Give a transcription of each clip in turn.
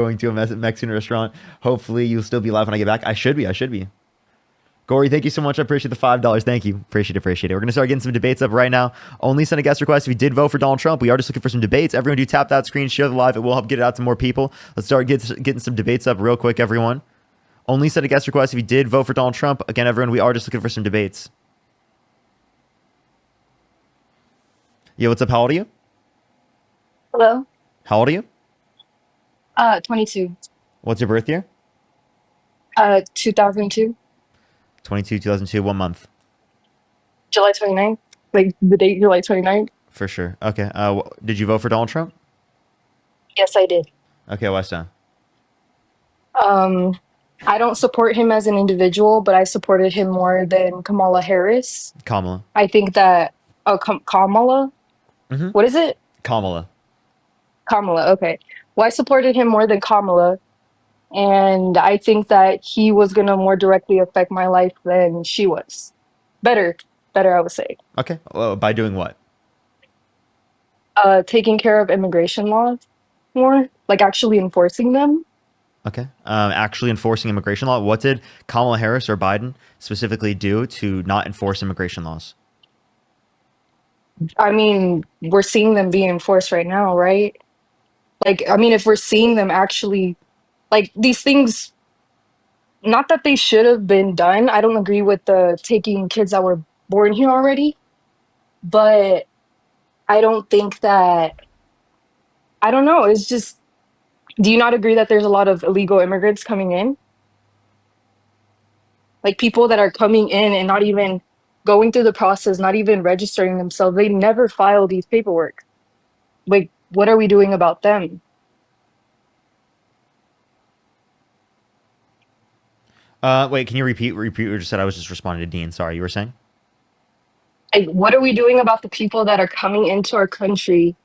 going to a Mexican restaurant. Hopefully, you'll still be live when I get back. I should be. I should be. Corey, thank you so much. I appreciate the $5. Thank you. Appreciate it. Appreciate it. We're going to start getting some debates up right now. Only send a guest request if you did vote for Donald Trump. We are just looking for some debates. Everyone do tap that screen, share the live. It will help get it out to more people. Let's start getting some debates up real quick, everyone. Only send a guest request if you did vote for Donald Trump. Again, everyone, we are just looking for some debates. Yo, what's up? How old are you? Hello. How old are you? 22. What's your birth year? 2002, 22, 2002. What month? July 29th. Like the date, July 29th. For sure. Okay. Did you vote for Donald Trump? Yes, I did. Okay, West End. Um, I don't support him as an individual, but I supported him more than Kamala Harris. Kamala. I think that, oh, Kamala? Mm-hmm. What is it? Kamala. Kamala, okay. Well, I supported him more than Kamala, and I think that he was going to more directly affect my life than she was. Better, better, I would say. Okay. Well, by doing what? Taking care of immigration laws more, like actually enforcing them. Okay. Actually enforcing immigration law. What did Kamala Harris or Biden specifically do to not enforce immigration laws? I mean, we're seeing them being enforced right now, right? Like, I mean, if we're seeing them actually, like, these things, not that they should have been done. I don't agree with the taking kids that were born here already, but I don't think that, I don't know. It's just, do you not agree that there's a lot of illegal immigrants coming in? Like, people that are coming in and not even going through the process, not even registering themselves, they never file these paperwork. Like, what are we doing about them? Wait, can you repeat what you just said? I was just responding to Dean. Sorry, you were saying? Like, what are we doing about the people that are coming into our country,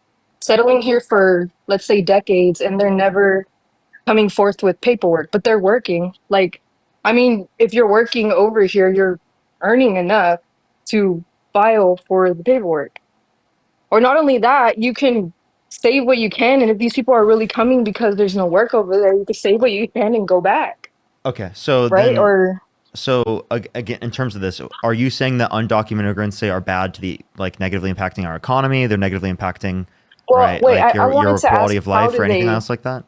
settling here for, let's say, decades, and they're never coming forth with paperwork, but they're working? Like, I mean, if you're working over here, you're earning enough to file for the paperwork. Or not only that, you can save what you can. And if these people are really coming because there's no work over there, you can save what you can and go back, Okay. So right? then, Or, again, in terms of this, are you saying that undocumented immigrants say are bad to the like negatively impacting our economy? They're negatively impacting, well, right? wait, Like I your wanted to quality ask, of how life do or anything they? else like that?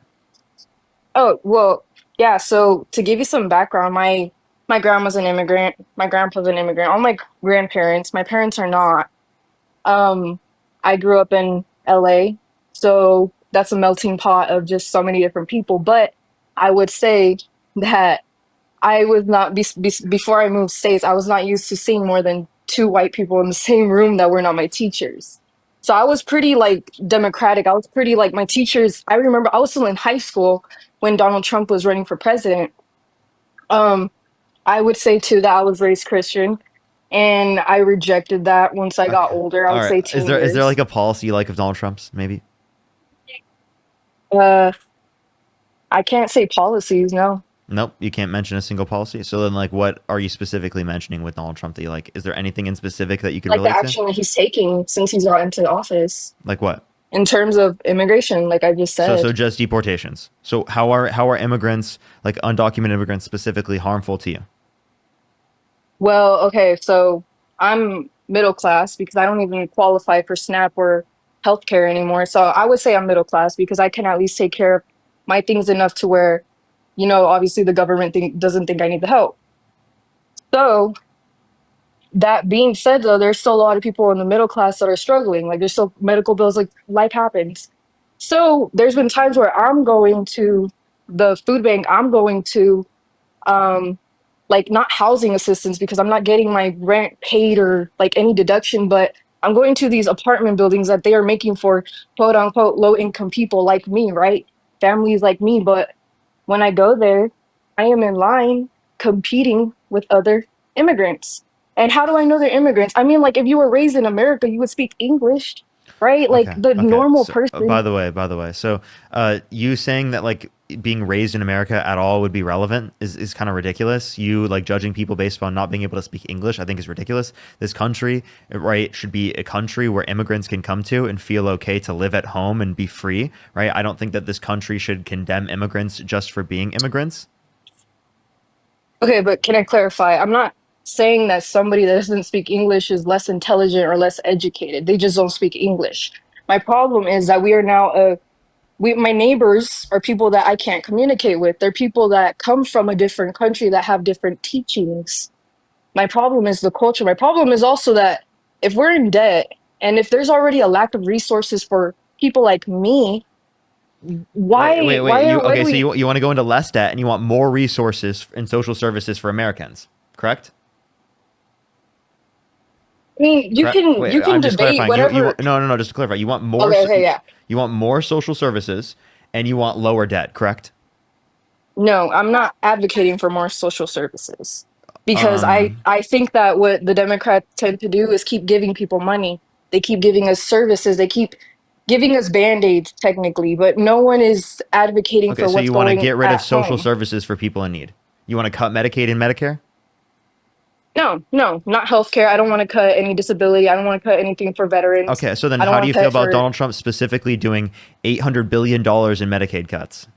Oh, well, yeah, so to give you some background, my grandma's an immigrant, my grandpa's an immigrant, all my grandparents, my parents are not. Um, I grew up in LA, so that's a melting pot of just so many different people, but I would say that I was not before I moved states, I was not used to seeing more than two white people in the same room that were not my teachers. So I was pretty like democratic. I was pretty like my teachers. I remember I was still in high school when Donald Trump was running for president. Um, I would say too that I was raised Christian, and I rejected that once I got Okay. older. I All would right. say Is there teenagers. like a policy you like of Donald Trump's maybe? Uh, I can't say policies, no. Nope, you can't mention a single policy. So then, like, what are you specifically mentioning with Donald Trump that you like? Is there anything in specific that you could Like the relate to? action that he's taking since he's got into office Like what? in terms of immigration, like I just So said. just deportations. So how are immigrants, like undocumented immigrants specifically, harmful to you? Well, okay, so I'm middle class because I don't even qualify for SNAP or healthcare anymore. So I would say I'm middle class because I can at least take care of my things enough to where, obviously the government doesn't think I need the help. So that being said, though, there's still a lot of people in the middle class that are struggling. Like there's still medical bills, like life happens. So there's been times where I'm going to the food bank, I'm going to um like not housing assistance because I'm not getting my rent paid or like any deduction, but I'm going to these apartment buildings that they are making for quote unquote low income people like me, right? Families like me. But when I go there, I am in line competing with other immigrants. And how do I know they're immigrants? I mean, like if you were raised in America, you would speak English. right? Like Okay. the Okay. normal So, person. by the way, so you saying that like being raised in America at all would be relevant is kind of ridiculous. You like judging people based on not being able to speak English, I think is ridiculous. This country, right, should be a country where immigrants can come to and feel okay to live at home and be free, right? I don't think that this country should condemn immigrants just for being immigrants. Okay, but can I clarify? I'm not saying that somebody that doesn't speak English is less intelligent or less educated. They just don't speak English. My problem is that we are now my neighbors are people that I can't communicate with. They're people that come from a different country that have different teachings. My problem is the culture. My problem is also that if we're in debt and if there's already a lack of resources for people like me, Wait. You why okay? do So we you want to go into less debt and you want more resources in social services for Americans, correct? I mean Correct. you Wait, can I'm just debate clarifying. You whatever. want no. Just to clarify, you want more. Okay, okay, yeah. You want more social services, and you want lower debt. Correct. No, I'm not advocating for more social services because Um. I think that what the Democrats tend to do is keep giving people money. They keep giving us services. They keep giving us band-aids technically, but no one is advocating Okay. for So what's you want to going get rid of at social home. services for people in need. You want to cut Medicaid and Medicare. No, no, not healthcare. I don't want to cut any disability. I don't want to cut anything for veterans. Okay. So then, I don't how do want you to feel cut about for Donald Trump specifically doing $800 billion in Medicaid cuts?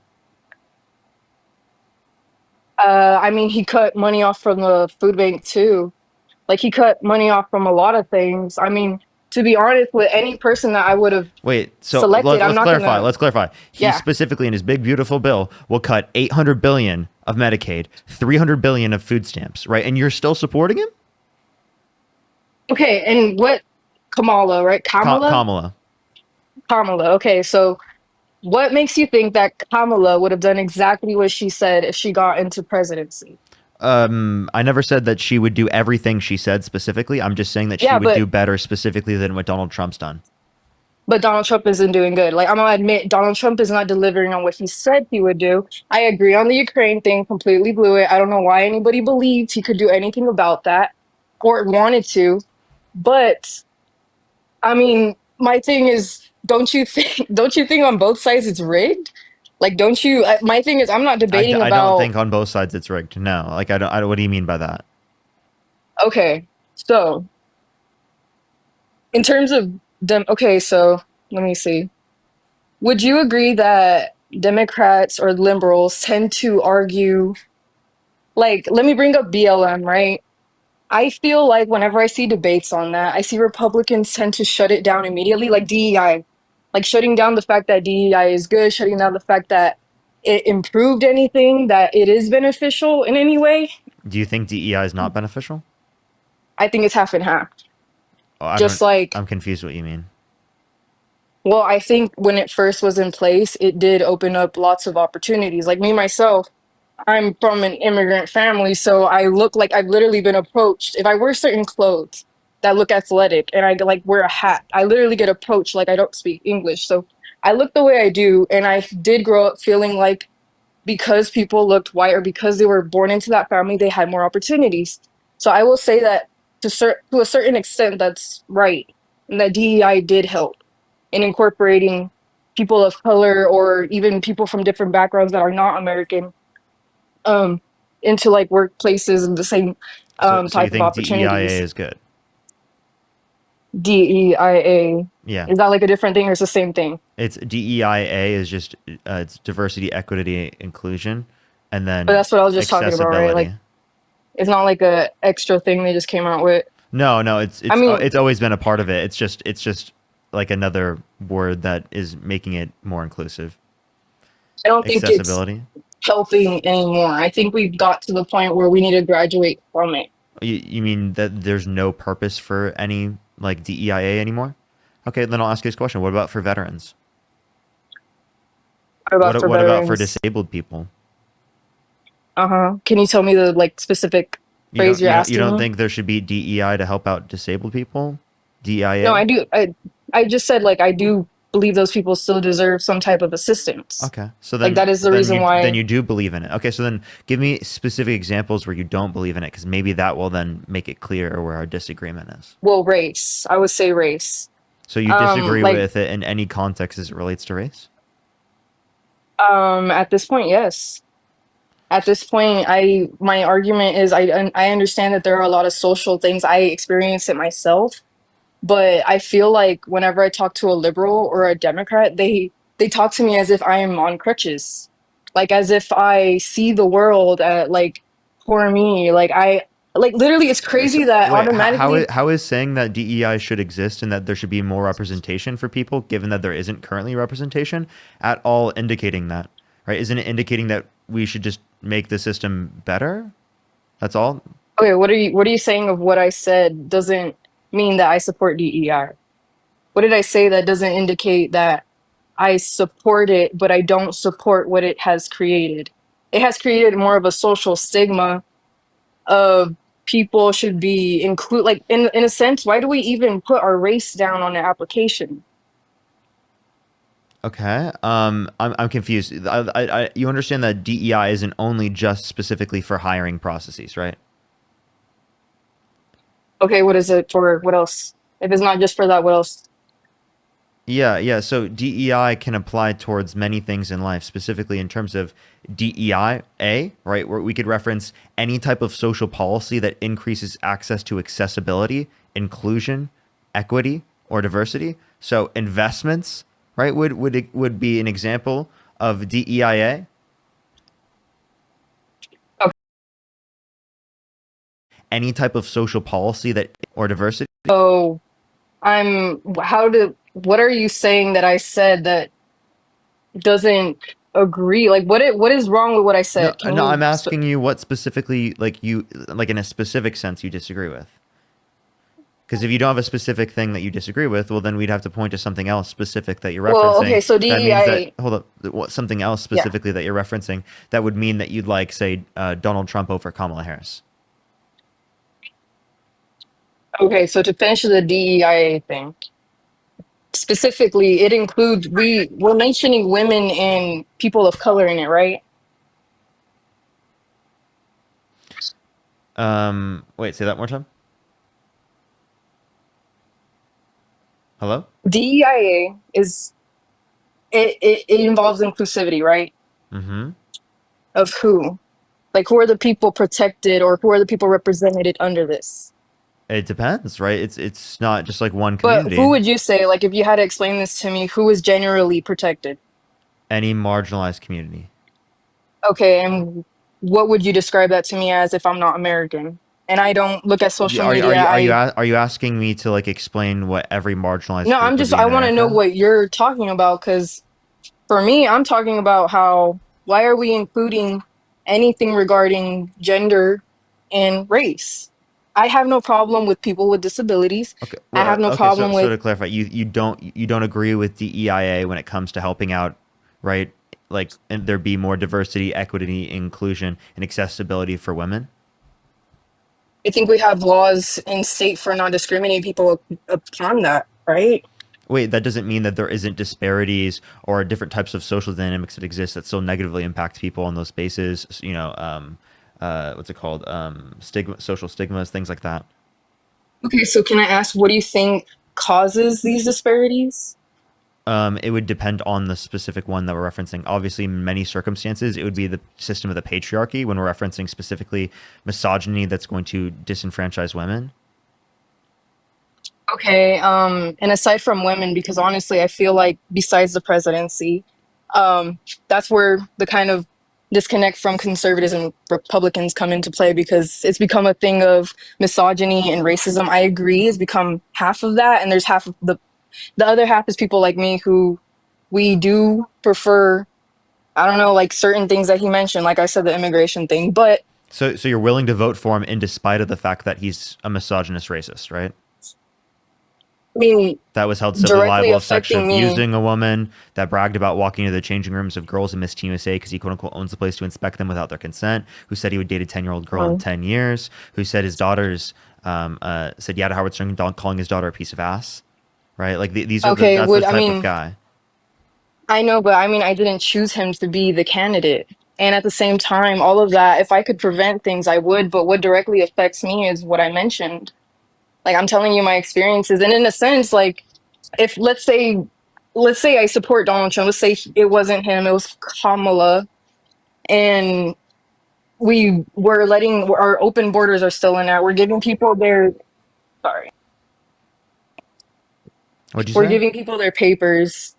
I mean he cut money off from the food bank too. Like he cut money off from a lot of things. I mean, to be honest, with any person that I would have Wait, so selected, I'm let's not clarify. gonna. Let's clarify. He Yeah. specifically in his big beautiful bill will cut 800 billion of Medicaid, 300 billion of food stamps, right? And you're still supporting him? Okay, and what Kamala, right? Kamala? Kamala. Kamala. Okay, so what makes you think that Kamala would have done exactly what she said if she got into presidency? I never said that she would do everything she said specifically. I'm just saying that she Yeah, would but do better specifically than what Donald Trump's done. Donald Trump isn't doing good. Like I'm gonna admit, Donald Trump is not delivering on what he said he would do. I agree on the Ukraine thing, completely blew it. I don't know why anybody believed he could do anything about that or wanted to. But I mean, my thing is, don't you think? Don't you think on both sides it's rigged? Like, don't you? My thing is, I'm not debating I don't about. think on both sides it's rigged. No, like I don't. What do you mean by that? Okay, so in terms of them, okay, so let me see. Would you agree that Democrats or liberals tend to argue? Like, let me bring up BLM, right? I feel like whenever I see debates on that, I see Republicans tend to shut it down immediately, like DEI, like shutting down the fact that DEI is good, shutting down the fact that it improved anything, that it is beneficial in any way. Do you think DEI is not beneficial? I think it's half and half. Oh, I Just don't. like, I'm confused what you mean. well, I think when it first was in place, it did open up lots of opportunities. Like me, myself, I'm from an immigrant family, so I look like I've literally been approached. If I wear certain clothes that look athletic and I like wear a hat, I literally get approached like I don't speak English. So I look the way I do, and I did grow up feeling like because people looked white or because they were born into that family, they had more opportunities. So I will say that to a certain extent, that's right, and that DEI did help in incorporating people of color or even people from different backgrounds that are not American um into like workplaces and the same So you type of think DEIA opportunities. is good? DEIA, Yeah. is that like a different thing or it's the same thing? It's DEIA is just it's diversity, equity, inclusion, and But then that's what I was just talking about, right? Like accessibility. it's not like a extra thing they just came out with. No, I mean, it's always been a part of it. It's just like another word that is making it more inclusive. I don't think it's Accessibility. helping anymore. I think we've got to the point where we need to graduate from it. You mean that there's no purpose for any like DEIA anymore? Okay, then I'll ask you this question. What about for veterans? What about for What about for veterans? disabled people? Uh-huh. Can you tell me the like specific phrase you're You asking don't me? think there should be DEI to help out disabled people? No, DEIA? I do. I just said like I do believe those people still deserve some type of assistance. Okay. So Like that is the reason then why. you do believe in it. Okay, so then give me specific examples where you don't believe in it cuz maybe that will then make it clear where our disagreement is. Well, race. I would say race. So you disagree Like, with it in any context as it relates to race? at this point, yes. At this point, my argument is I understand that there are a lot of social things. I experience it myself, but I feel like whenever I talk to a liberal or a Democrat, they talk to me as if I am on crutches, like as if I see the world at like for me. Like literally, it's crazy that Wait, automatically. how is saying that DEI should exist and that there should be more representation for people, given that there isn't currently representation, at all indicating that, right? Isn't it indicating that we should just make the system better? That's all. Okay, what are you saying of what I said doesn't mean that I support DEI? What did I say that doesn't indicate that I support it, but I don't support what it has created? It has created more of a social stigma of people should be include like in a sense, why do we even put our race down on the application? Okay. I'm confused. You understand that DEI isn't only just specifically for hiring processes, right? Okay, what is it for? What else? If it's not just for that, what else? Yeah, yeah. So DEI can apply towards many things in life, specifically in terms of DEI, right? Where we could reference any type of social policy that increases access to accessibility, inclusion, equity, or diversity. So investments, right, would be an example of DEIA. Okay, Any type of social policy that or diversity. so what are you saying that I said that doesn't agree? Like what is wrong with what I No, said? Can no, I'm you asking you what specifically, like in a specific sense, you disagree with. Because if you don't have a specific thing that you disagree with, well, then we'd have to point to something else specific that you're well, referencing. okay, so That means that, DEI, hold up, what, something else yeah. specifically that you're referencing that would mean that you'd like, say, Donald Trump over Kamala Harris. Okay, so to finish the DEI thing, specifically, it includes we're mentioning women and people of color in it, right? Wait, say that more time. Hello? DEIA is it involves inclusivity, right? Mm-hmm. Of who? Like who are the people protected or who are the people represented under this? It depends, right? It's not just like one But who community. would you say, like if you had to explain this to me, who is generally protected? Any marginalized community. Okay, and what would you describe that to me as if I'm not American? And I don't look at social media. Are you asking me to like explain what every marginalized No, group would be I in want to know America? what you're talking about because for me, I'm talking about how why are we including anything regarding gender and race? I have no problem with people with disabilities. Okay. I have Well, no okay. problem So with to clarify, you don't agree with DEIA when it comes to helping out, right? Like, and there be more diversity, equity, inclusion, and accessibility for women. I think we have laws in state for not discriminating people upon that, right? Wait, that doesn't mean that there isn't disparities or different types of social dynamics that exist that still negatively impact people on those spaces. What's it called? Social stigmas, things like that. Okay, so can I ask what do you think causes these disparities? It would depend on the specific one that we're referencing. Obviously, in many circumstances, it would be the system of the patriarchy when we're referencing specifically misogyny that's going to disenfranchise women. Okay, and aside from women, because honestly, I feel like besides the presidency, that's where the kind of disconnect from conservatives and Republicans come into play because it's become a thing of misogyny and racism. I agree, it's become half of that, and there's half of the other half is people like me who we do prefer, I don't know, like certain things that he mentioned, like I said, the immigration thing, but So you're willing to vote for him in despite of the fact that he's a misogynist racist, right? I mean, That was held civilly directly liable of sexually affecting me. abusing a woman, that bragged about walking into the changing rooms of girls in Miss Teen USA because he quote unquote owns the place to inspect them without their consent, who said he would date a 10-year-old girl in um, 10 years, who said his daughters, said yeah to Howard Stern calling his daughter a piece of ass, right? Like okay, that's the would I type of mean, guy. I know, but I mean, I didn't choose him to be the candidate. And at the same time, all of that, if I could prevent things, I would. But what directly affects me is what I mentioned. Like, I'm telling you my experiences. And in a sense, like, if let's say I support Donald Trump. Let's say it wasn't him, it was Kamala, and we were letting our open borders are still in that. We're giving people their sorry. What'd you We're say? giving people their papers.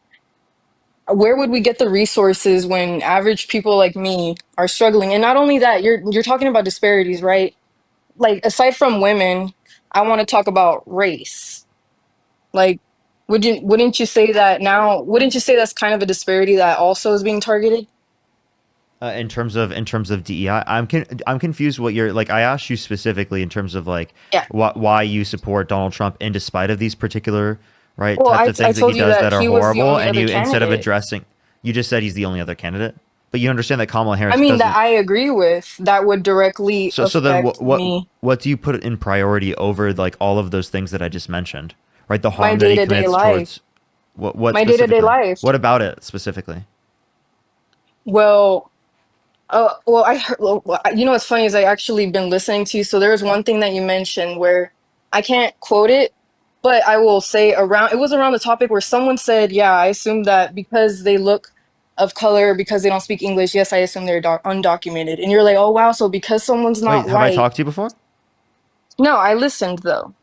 Where would we get the resources when average people like me are struggling? And not only that, you're talking about disparities, right? Like aside from women, I want to talk about race. Like wouldn't you say that now, wouldn't you say that's kind of a disparity that also is being targeted? In terms of DEI, I'm confused. What you're like? I asked you specifically in terms of like Yeah. why you support Donald Trump in despite of these particular right Well, types of I things that he told you does that that are he was the horrible, only and other you instead of candidate. addressing, you just said he's the only other candidate, but you understand that Kamala I Harris mean, that doesn't. I agree with, that would directly So then affect me, what do you put in priority over like all of those things that I just mentioned, right? The my harm that he day-to-day commits life. towards what My day-to-day specifically? life. What about it specifically? Well, well, I heard, well, you know what's funny is I actually been listening to you. So there was one thing that you mentioned where I can't quote it, but I will say around, it was around the topic where someone said, yeah, I assume that because they look of color, because they don't speak English, yes, I assume they're undocumented. And you're like, oh, wow, so because someone's Wait, not have I white. talked to you before? No, I listened though.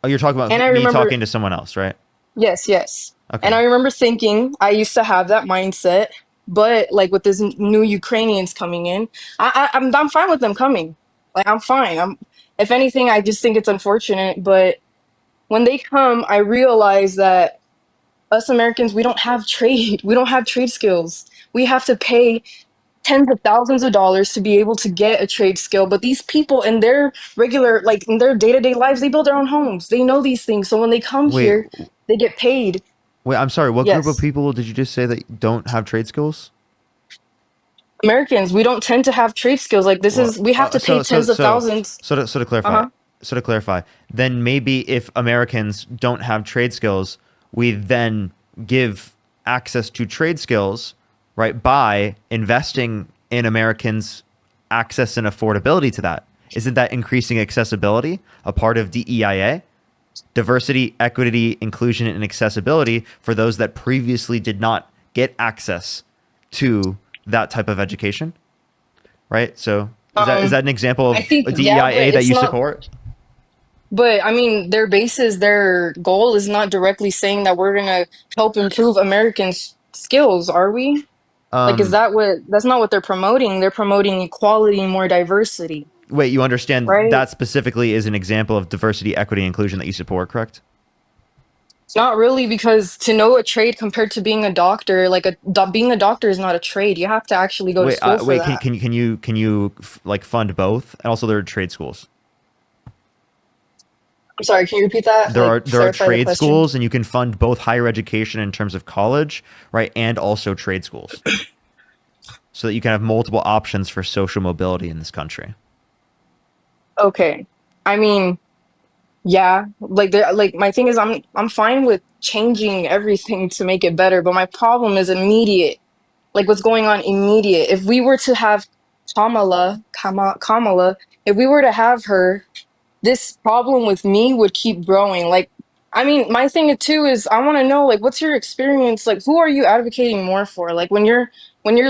Oh, you're talking And about I me remember, talking to someone else, right? yes, yes. And Okay. I remember thinking I used to have that mindset, but like with this new Ukrainians coming in, I'm fine with them coming. Like I'm fine. I'm if anything, I just think it's unfortunate. But when they come, I realize that us Americans, we don't have trade. We don't have trade skills. We have to pay tens of thousands of dollars to be able to get a trade skill. But these people in their regular, like in their day-to-day lives, they build their own homes. They know these things. So when they come Wait, here, they get paid. wait. I'm sorry. What group of Yes. people did you just say that don't have trade skills? Americans, we don't tend to have trade skills. Like this Well, is we have to pay tens of thousands. to clarify, Uh-huh. then maybe if Americans don't have trade skills, we then give access to trade skills, right, by investing in Americans' access and affordability to that. Isn't that increasing accessibility a part of DEIA? Diversity, equity, inclusion, and accessibility for those that previously did not get access to that type of education, right? So is Um that an example I of think a yeah, DEIA but that it's you not support? but I mean their basis, their goal is not directly saying that we're gonna help improve Americans' skills, are we? Like is Um, that what that's not what they're promoting. They're promoting equality and more diversity, wait, you understand right? that specifically is an example of diversity, equity, inclusion that you support, correct? Not really, because to know a trade compared to being a doctor, like being a doctor is not a trade. You have to actually go to school for Wait, that. can you like fund both? And also, there are trade schools. I'm sorry, can you repeat that? Like There are clarify the trade question. schools, and you can fund both higher education in terms of college, right, and also trade schools, so that you can have multiple options for social mobility in this country. Okay. I mean, yeah, like there like my thing is I'm fine with changing everything to make it better, but my problem is immediate. Like what's going on immediate. If we were to have Kamala, if we were to have her, this problem with me would keep growing. Like I mean, my thing too is I want to know like what's your experience? Like who are you advocating more for? Like when you're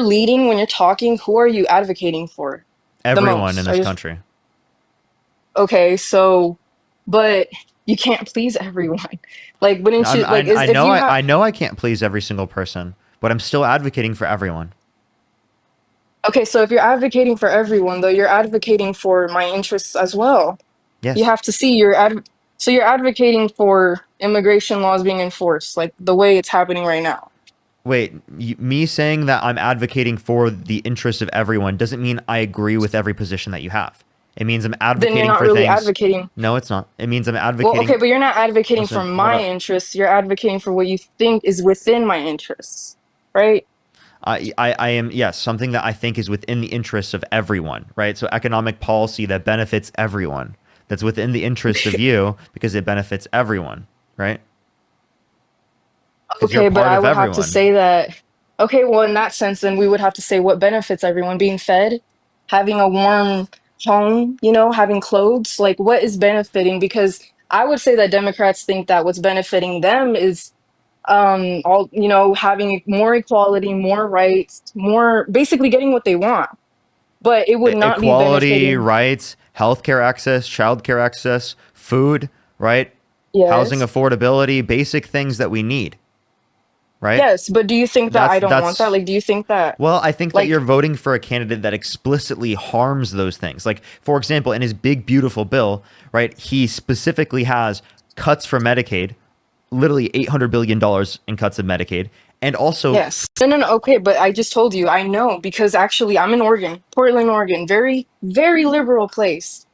leading, when you're talking, who are you advocating for the Everyone in most? I this just country. okay, so, but you can't please everyone. Like, wouldn't you, like, is if you have, I know I can't please every single person, but I'm still advocating for everyone. okay, so if you're advocating for everyone, though, you're advocating for my interests as well. You Yes. have to see so you're advocating for immigration laws being enforced, like the way it's happening right now. Wait, me saying that I'm advocating for the interest of everyone doesn't mean I agree with every position that you have. It means I'm Then you're advocating not for really things. advocating. No, it's not. It means I'm Well, okay, advocating. but you're not advocating for Listen, what my up? interests. You're advocating for what you think is within my interests, right? I am, yes, something that I think is within the interests of everyone, right? So economic policy that benefits everyone, that's within the interest of you because it benefits everyone, right? Because you're Okay, but part I of would have to everyone. say that, okay, well, in that sense, then we would have to say what benefits everyone being fed, having a warm home, having clothes, like what is benefiting? Because I would say that Democrats think that what's benefiting them is all, having more equality, more rights, more basically getting what they want. But it would not be Equality, benefiting. rights, healthcare access, childcare access, food, right? Housing Yes. affordability, basic things that we need, right? Yes, but do you think that That's I don't want that? that's Like, do you think that, well, I think that you're like, voting for a candidate that explicitly harms those things. Like, for example, in his big beautiful bill, right, he specifically has cuts for Medicaid, literally $800 billion in cuts of Medicaid, and also yes. No, no, no. Okay, but I just told you, I know because actually I'm in Oregon, Portland, Oregon, very, very liberal place.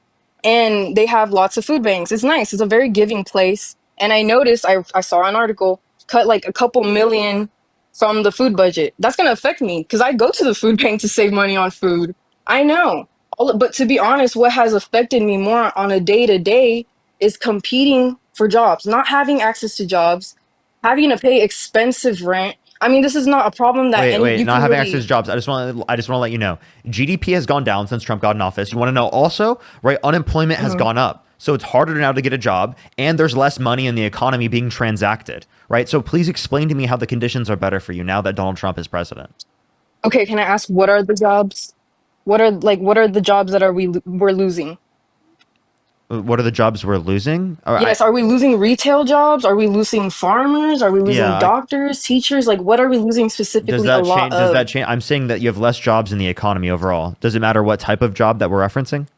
And they have lots of food banks. It's nice. It's a very giving place. And I noticed, I saw an article cut like a couple million from the food budget. That's going to affect me because I go to the food bank to save money on food. I know. But to be honest, what has affected me more on a day to day is competing for jobs, not having access to jobs, having to pay expensive rent. I mean, this is not a problem that wait, any wait, you not can having access really. to jobs. I just want to let you know, GDP has gone down since Trump got in office. You want to know also, right? Unemployment has Mhm. gone up, so it's harder now to get a job, and there's less money in the economy being transacted, right? So please explain to me how the conditions are better for you now that Donald Trump is president. Okay, can I ask what are the jobs? What are the jobs that we're losing? What are the jobs we're losing? Yes, are we losing retail jobs? Are we losing farmers? Are we losing Yeah. doctors, teachers? Like what are we losing Does specifically a that lot change? Does that of? change? I'm saying that you have less jobs in the economy overall. Does it matter what type of job that we're referencing?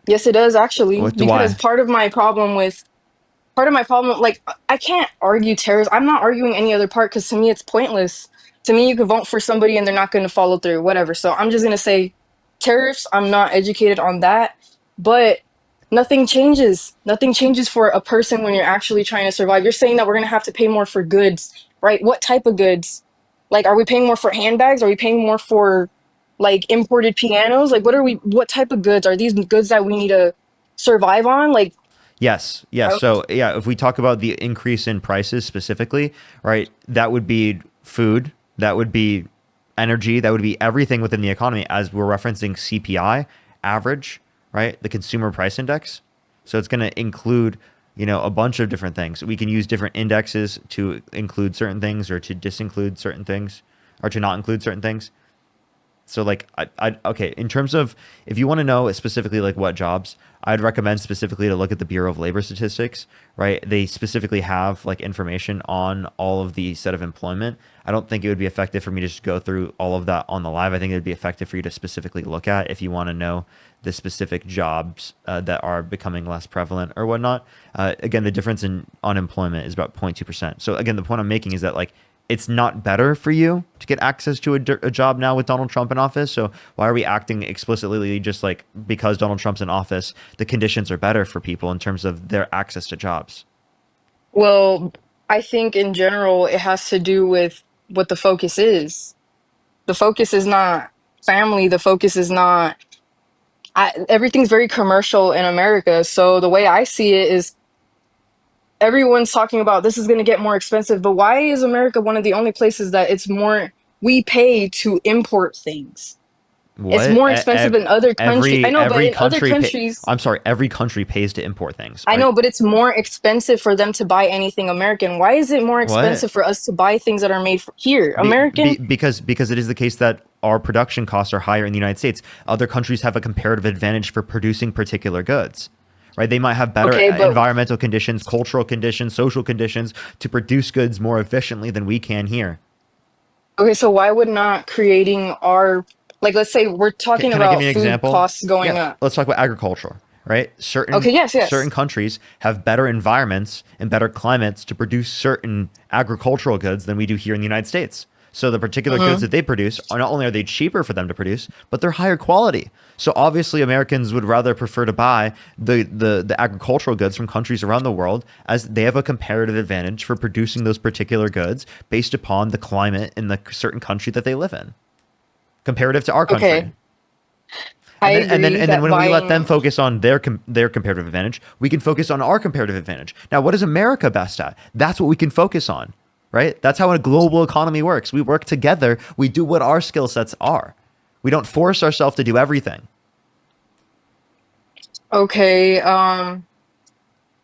Yes, it does actually, What? because Why? part of my problem, like I can't argue terrorism. I'm not arguing any other part because to me it's pointless. To me, you could vote for somebody and they're not going to follow through, whatever. So I'm just going to say tariffs. I'm not educated on that, but nothing changes. Nothing changes for a person when you're actually trying to survive. You're saying that we're going to have to pay more for goods, right? What type of goods? Like, are we paying more for handbags? Are we paying more for like imported pianos? Like, what type of goods are these goods that we need to survive on? Like, Yes, yes. I So yeah, if we talk about the increase in prices specifically, right, that would be food, that would be energy, that would be everything within the economy as we're referencing CPI average, right? The consumer price index. So it's going to include, a bunch of different things. We can use different indexes to include certain things or to disinclude certain things or to not include certain things. So like okay, in terms of if you want to know specifically like what jobs, I'd recommend specifically to look at the Bureau of Labor Statistics, right? They specifically have like information on all of the set of employment. I don't think it would be effective for me to just go through all of that on the live. I think it would be effective for you to specifically look at if you want to know the specific jobs that are becoming less prevalent or whatnot. Again, the difference in unemployment is about 0.2%. So again, the point I'm making is that like it's not better for you to get access to a job now with Donald Trump in office. So why are we acting explicitly just like because Donald Trump's in office, the conditions are better for people in terms of their access to jobs? Well, I think in general it has to do with what the focus is. The focus is not family. The focus is not. Everything's very commercial in America. So the way I see it is everyone's talking about this is going to get more expensive, but why is America one of the only places that it's more we pay to import things? It's What? more expensive in other countries. I know, but Every in other country countries, I'm sorry, every country pays to import things. I know, but it's more expensive for them to buy anything American. Why is it more What? expensive for us to buy things that are made here, American? Because it is the case that our production costs are higher in the United States. Other countries have a comparative advantage for producing particular goods. Right? They might have better Okay, but environmental conditions, cultural conditions, social conditions to produce goods more efficiently than we can here. okay, so why would not creating our, like, let's say we're talking Can I give about you an food example? costs going Yeah, up. let's talk about agriculture, right? Okay, yes, Certain yes. countries have better environments and better climates to produce certain agricultural goods than we do here in the United States. So the particular goods Hmm. that they produce are not only are they cheaper for them to produce, but they're higher quality. So obviously Americans would rather prefer to buy the agricultural goods from countries around the world as they have a comparative advantage for producing those particular goods based upon the climate in the certain country that they live in comparative to our country. Okay, I agree And then that when we let them buying. focus on their comparative advantage, we can focus on our comparative advantage. Now, what is America best at? That's what we can focus on, right? That's how a global economy works. We work together. We do what our skill sets are. We don't force ourselves to do everything. Okay,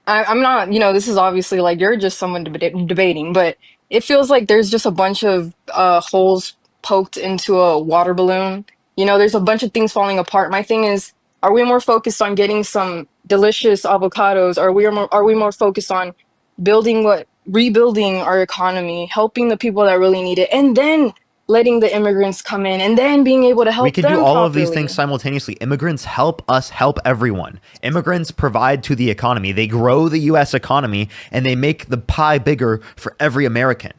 I'm not, this is obviously like you're just someone debating, but it feels like there's just a bunch of holes poked into a water balloon. There's a bunch of things falling apart. My thing is, are we more focused on getting some delicious avocados? Are we more focused on rebuilding our economy, helping the people that really need it, and then letting the immigrants come in and then being able to We help can do them all of these things properly? simultaneously. Immigrants help us help everyone. Immigrants provide to the economy. They grow the US economy and they make the pie bigger for every American.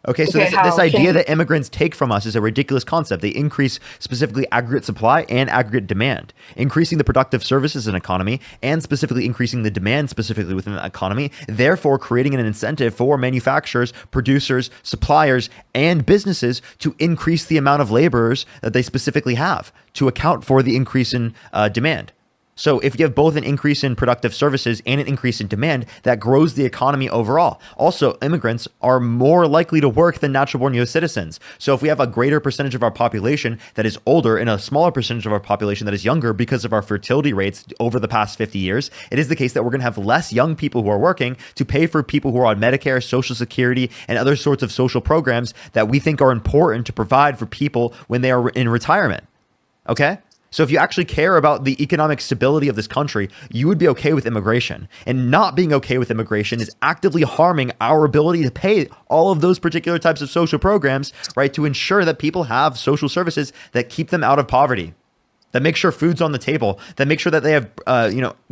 Okay, so Okay, this how idea can that immigrants take from us is a ridiculous concept. They increase specifically aggregate supply and aggregate demand, increasing the productive services in an economy and specifically increasing the demand specifically within the economy, therefore creating an incentive for manufacturers, producers, suppliers, and businesses to increase the amount of laborers that they specifically have to account for the increase in demand. So if you have both an increase in productive services and an increase in demand, that grows the economy overall. Also, immigrants are more likely to work than natural born US citizens. So if we have a greater percentage of our population that is older and a smaller percentage of our population that is younger because of our fertility rates over the past 50 years, it is the case that we're going to have less young people who are working to pay for people who are on Medicare, Social Security, and other sorts of social programs that we think are important to provide for people when they are in retirement. Okay? So if you actually care about the economic stability of this country, you would be okay with immigration. And not being okay with immigration is actively harming our ability to pay all of those particular types of social programs, right, to ensure that people have social services that keep them out of poverty, that make sure food's on the table, that make sure that they have,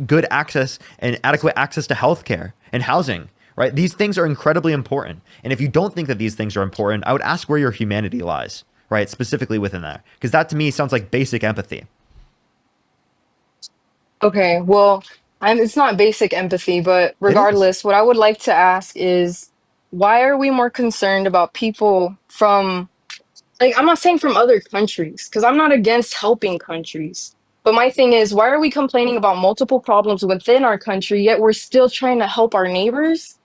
good access and adequate access to healthcare and housing. Right? These things are incredibly important. And if you don't think that these things are important, I would ask where your humanity lies, right? Specifically within that. Because that to me sounds like basic empathy. Okay, well, it's not basic empathy, but It is. regardless, what I would like to ask is why are we more concerned about people from, like, I'm not saying from other countries, because I'm not against helping countries. But my thing is, why are we complaining about multiple problems within our country, yet we're still trying to help our neighbors?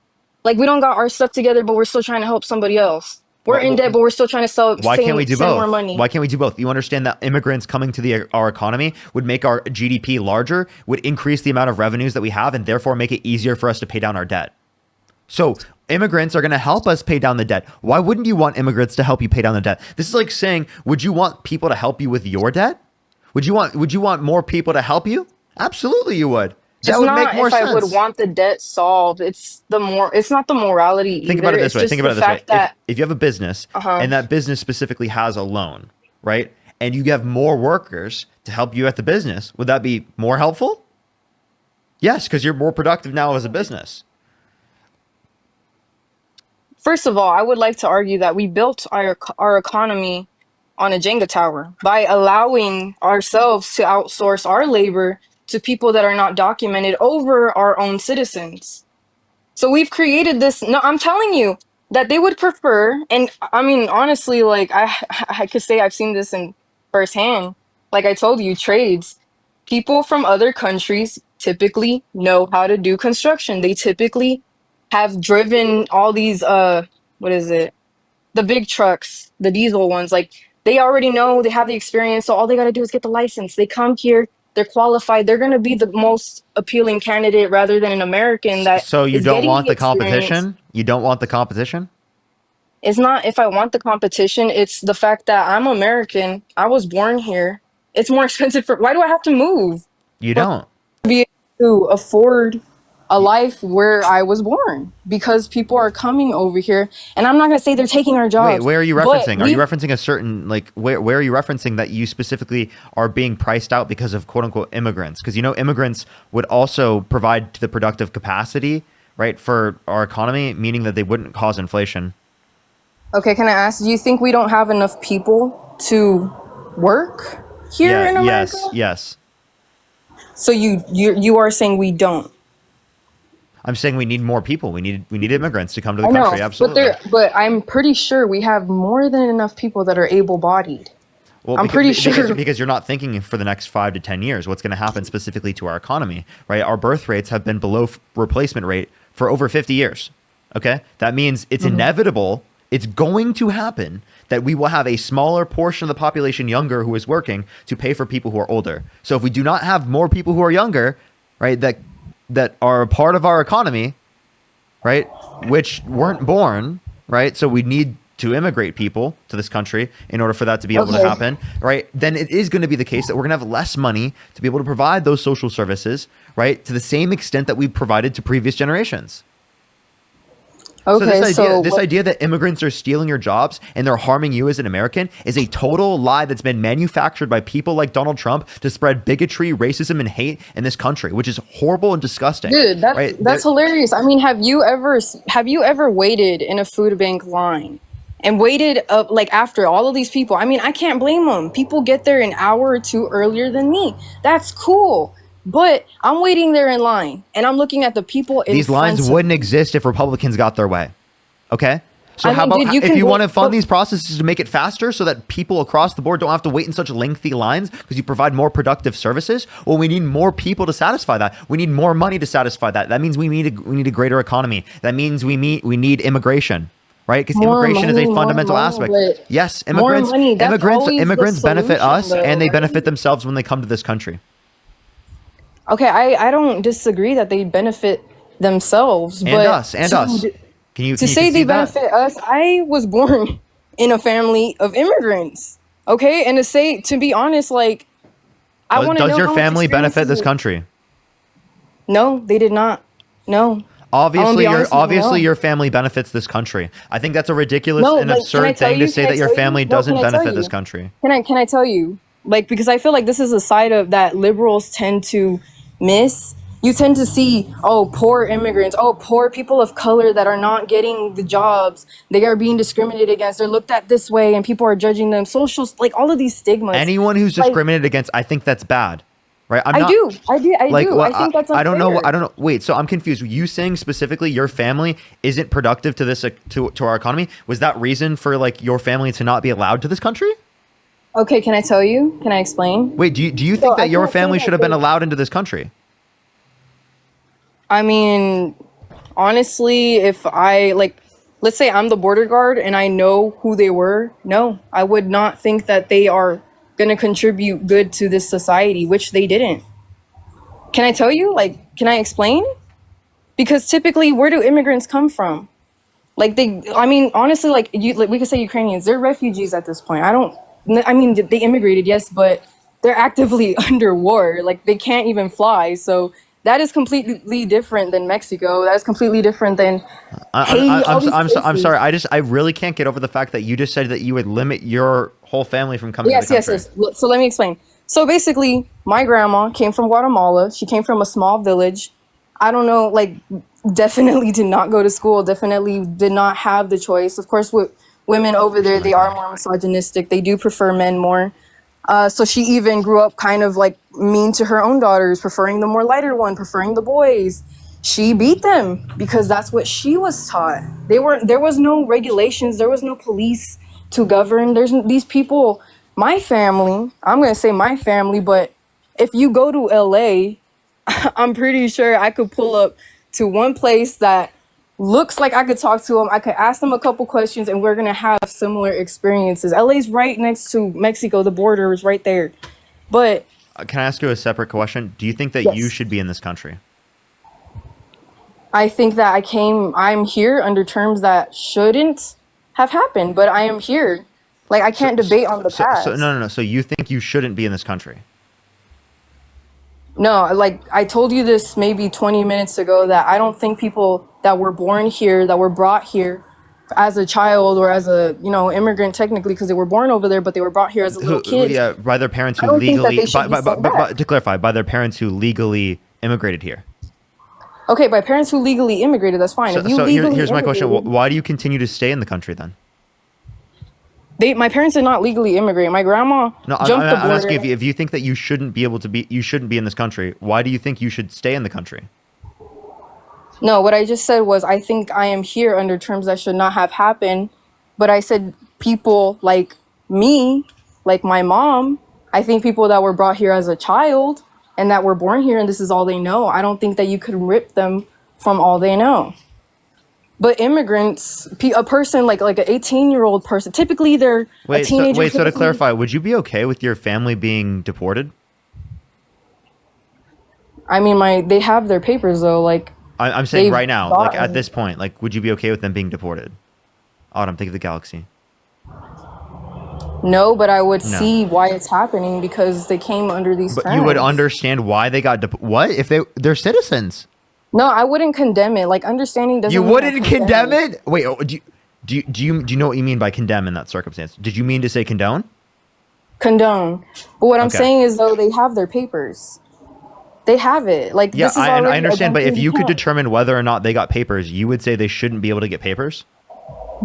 Like, we don't got our stuff together, but we're still trying to help somebody else. We're in debt, Well, but we're still trying to why can't we do send more both? money. Why can't we do both? You understand that immigrants coming to our economy would make our GDP larger, would increase the amount of revenues that we have, and therefore make it easier for us to pay down our debt. So immigrants are going to help us pay down the debt. Why wouldn't you want immigrants to help you pay down the debt? This is like saying, would you want people to help you with your debt? Would you want more people to help you? Absolutely you would. That It's would make not more if I would sense. want the debt solved. It's not the morality Think about either. it this It's way. just Think the about it this way. fact If that, if you have a business uh-huh. and that business specifically has a loan, right? And you have more workers to help you at the business, would that be more helpful? Yes, because you're more productive now as a business. First of all, I would like to argue that we built our economy on a Jenga tower by allowing ourselves to outsource our labor to people that are not documented over our own citizens. So we've created this. No, I'm telling you that they would prefer, and I mean honestly, like I could say I've seen this in firsthand. Like I told you, trades. People from other countries typically know how to do construction. They typically have driven all these what is it? The big trucks, the diesel ones. Like they already know, they have the experience, so all they got to do is get the license. They come here, they're qualified. They're going to be the most appealing candidate rather than an American that So you is don't getting want the the experience. competition? You don't want the competition? It's not if I want the competition, it's the fact that I'm American. I was born here. It's more expensive for why do I have to move? You For don't. be able to afford a life where I was born because people are coming over here and I'm not going to say they're taking our Wait, jobs, where are you but referencing? Are you we referencing a certain like where are you referencing that you specifically are being priced out because of quote unquote immigrants? Because immigrants would also provide to the productive capacity, right, for our economy, meaning that they wouldn't cause inflation. Okay, can I ask, do you think we don't have enough people to work here Yeah, in America? yes, yes. So you are saying we don't. I'm saying we need more people. We need immigrants to come to the I know, country. but Absolutely. I'm pretty sure we have more than enough people that are able-bodied. Well, I'm because pretty because sure. because you're not thinking for the next 5 to 10 years what's going to happen specifically to our economy, right? Our birth rates have been below replacement rate for over 50 years. Okay, that means it's Mhm. inevitable. It's going to happen that we will have a smaller portion of the population younger who is working to pay for people who are older. So if we do not have more people who are younger, right, that that are a part of our economy, right, which weren't born, right? So we need to immigrate people to this country in order for that to be able to Okay. happen, right? Then it is going to be the case that we're going to have less money to be able to provide those social services, right, to the same extent that we provided to previous generations. So Okay. So this idea that immigrants are stealing your jobs and they're harming you as an American is a total lie that's been manufactured by people like Donald Trump to spread bigotry, racism, and hate in this country, which is horrible and disgusting. dude, Right? that's hilarious. I mean, have you ever waited in a food bank line and waited up like after all of these people? I mean, I can't blame them. People get there an hour or two earlier than me. That's cool. But I'm waiting there in line and I'm looking at the people in These lines front of wouldn't me. exist if Republicans got their way. Okay? So I how mean, about dude, you if can you want wait, to fund but these processes to make it faster so that people across the board don't have to wait in such lengthy lines because you provide more productive services? Well, we need more people to satisfy that. We need more money to satisfy that. That means we need a greater economy. That means we need immigration, right? Because immigration is a fundamental aspect. but Yes, more money, that's always the immigrants benefit solution us and though, they right? benefit themselves when they come to this country. Okay, I don't disagree that they benefit themselves, And but us, and us. to Can you say they concede that? benefit us, I was born in a family of immigrants. Okay, and to be honest, like I want to Does know your how much family benefit experiences this country? No, they did not. No. I'm gonna Obviously, be honest with you, no. your family benefits this country. I think that's a ridiculous No, and like can I absurd tell thing to you? say Can I that your tell you? family No, doesn't can I tell benefit this you? country. Can I tell you? Like because I feel like this is a side of that liberals tend to miss. You tend to see, oh, poor immigrants, oh, poor people of color that are not getting the jobs. They are being discriminated against. They're looked at this way and people are judging them. Social, like all of these stigmas. Anyone who's Like discriminated against, I think that's bad, right? I'm I not do. I like do. well, I think that's I don't know. unfair. I don't know. Wait, so I'm confused. You saying specifically your family isn't productive to this to our economy? Was that reason for like your family to not be allowed to this country? Okay, can I tell you? Can I explain? Wait, do you So think I that your can't say family should that have been they allowed into this country? I mean, honestly, if I like, let's say I'm the border guard and I know who they were, no, I would not think that they are going to contribute good to this society, which they didn't. Can I tell you? Like, can I explain? Because typically, where do immigrants come from? I mean, honestly, like we could say Ukrainians, they're refugees at this point. I mean, they immigrated, yes, but they're actively under war. Like, they can't even fly. So that is completely different than Mexico. That is completely different than Haiti, all these I'm places. sorry. I really can't get over the fact that you just said that you would limit your whole family from coming to the Yes, yes, country. yes. So let me explain. So basically, my grandma came from Guatemala. She came from a small village. I don't know, like, definitely did not go to school, definitely did not have the choice. Of course, with women over there, they are more misogynistic. They do prefer men more. So she even grew up kind of like mean to her own daughters, preferring the more lighter one, preferring the boys. She beat them because that's what she was taught. There was no regulations, there was no police to govern. There's these people, my family, I'm gonna say my family, but if you go to LA, I'm pretty sure I could pull up to one place that looks like I could talk to them. I could ask them a couple questions and we're going to have similar experiences. LA's right next to Mexico. The border is right there. But Can I ask you a separate question? Do you think that you yes, should be in this country? I think that I'm here under terms that shouldn't have happened, but I am here. Like, I So, can't debate on the past. no. So you think you shouldn't be in this country? No, like I told you this maybe 20 minutes ago that I don't think people that were born here, that were brought here as a child or as a, immigrant technically because they were born over there, but they were brought here as a little kid. Yeah, by their parents I who don't think that legally, they should be sent back. to clarify, by their parents who legally immigrated here. Okay, by parents who legally immigrated, that's fine. If you legally Here's my question: immigrated, why do you continue to stay in the country then? my parents did not legally immigrate. My grandma No, jumped the I'm asking border. if you think that you shouldn't be able to be, you shouldn't be in this country. Why do you think you should stay in the country? No, what I just said was I think I am here under terms that should not have happened. But I said people like me, like my mom, I think people that were brought here as a child and that were born here and this is all they know, I don't think that you could rip them from all they know. But immigrants, a person like an 18-year-old person, typically they're a teenager. So to typically- clarify, would you be okay with your family being deported? I mean, they have their papers though. Like I'm saying they've right now, like at gotten. this point, like would you be okay with them being deported? Autumn, think of the galaxy. No, but I would No. see why it's happening because they came under these But you would terms. understand why they got what if they're citizens? No, I wouldn't condemn it. Like understanding You doesn't mean I wouldn't condemn condemn it. it? Wait, do you know what you mean by condemn in that circumstance? Did you mean to say condone? Condone. But what I'm Okay. saying is though they have their papers. They have it. Like Yeah, this is I already a understand, done but thing if to you could count. determine whether or not they got papers, you would say they shouldn't be able to get papers?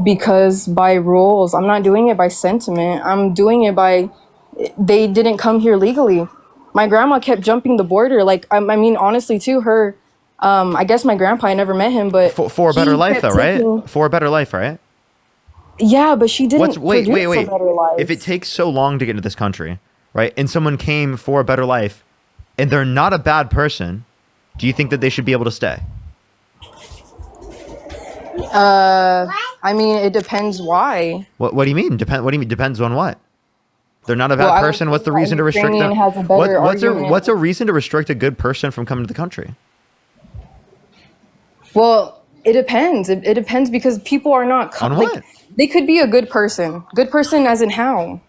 Because by rules, I'm not doing it by sentiment. I'm doing it by they didn't come here legally. My grandma kept jumping the border. Like I mean, honestly, too, her. I guess my grandpa, I never met him, but For a better he life, kept though, right? taking. For a better life, right? Yeah, but she What's didn't produce a wait. better If it life. takes so long to get into this country, right, and someone came for a better life, and they're not a bad person, do you think that they should be able to stay? I mean, it depends why. What do you mean? What do you mean? Depends on what? They're not a Well, bad I would person. What's think the that reason to restrict Ukrainian them? has a better What's a argument. reason to restrict a good person from coming to the country? Well, it depends. It depends because people are not On like what? they could be a good person. Good person as in how?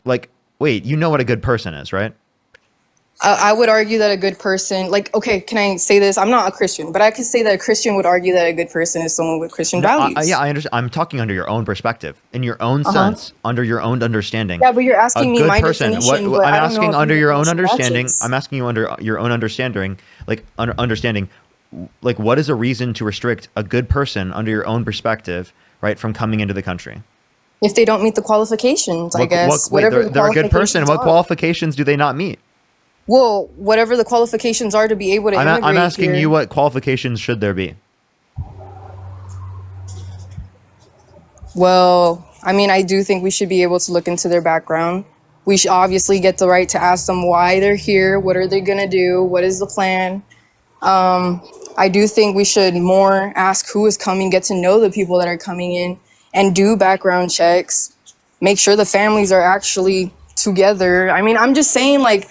Like, wait, you know what a good person is, right? I would argue that a good person, like, okay, can I say this? I'm not a Christian, but I could say that a Christian would argue that a good person is someone with Christian No, values. yeah, I understand. I'm talking under your own perspective, in your own Uh huh. sense, under your own understanding. Yeah, but you're A asking me good my person. definition, but I'm I don't know asking if your under your own definition understanding. I'm matches. asking you under your own understanding, like understanding, like what is a reason to restrict a good person under your own perspective, right, from coming into the country? If they don't meet the qualifications, I guess, Wait, whatever the they're a good person. qualifications What are. qualifications do they not meet? Well, whatever the qualifications are to be able to I'm immigrate asking you here. what qualifications should there be? Well, I mean, I do think we should be able to look into their background. We should obviously get the right to ask them why they're here, what are they gonna do, what is the plan. I do think we should more ask who is coming, get to know the people that are coming in, and do background checks. Make sure the families are actually together. I mean, I'm just saying, like,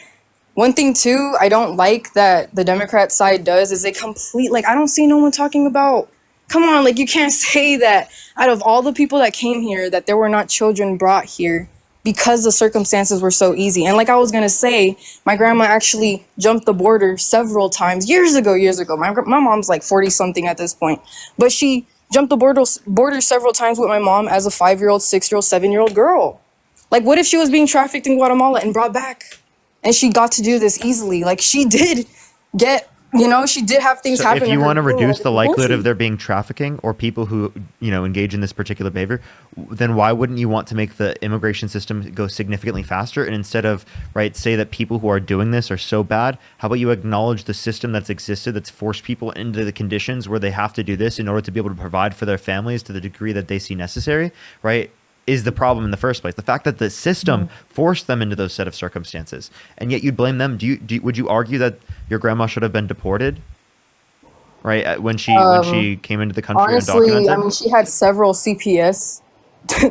one thing too, I don't like that the Democrat side does is they complete like I don't see no one talking about. Come on, like you can't say that out of all the people that came here that there were not children brought here because the circumstances were so easy. And like I was gonna say, my grandma actually jumped the border several times years ago. Years ago, my mom's like 40 something at this point, but she jumped the border several times with my mom as a 5-year-old, 6-year-old, 7-year-old girl. Like, what if she was being trafficked in Guatemala and brought back? And she got to do this easily. Like, she did get, she did have things So happen if to you her want to legal in a reduce the different likelihood of country. there being trafficking or people who, engage in this particular behavior, then why wouldn't you want to make the immigration system go significantly faster? And instead of, right, say that people who are doing this are so bad, how about you acknowledge the system that's existed that's forced people into the conditions where they have to do this in order to be able to provide for their families to the degree that they see necessary, right? Is the problem in the first place. The fact that the system forced them into those set of circumstances, and yet you'd blame them. Would you argue that your grandma should have been deported, right? When she came into the country Honestly, I undocumented? mean, she had several CPS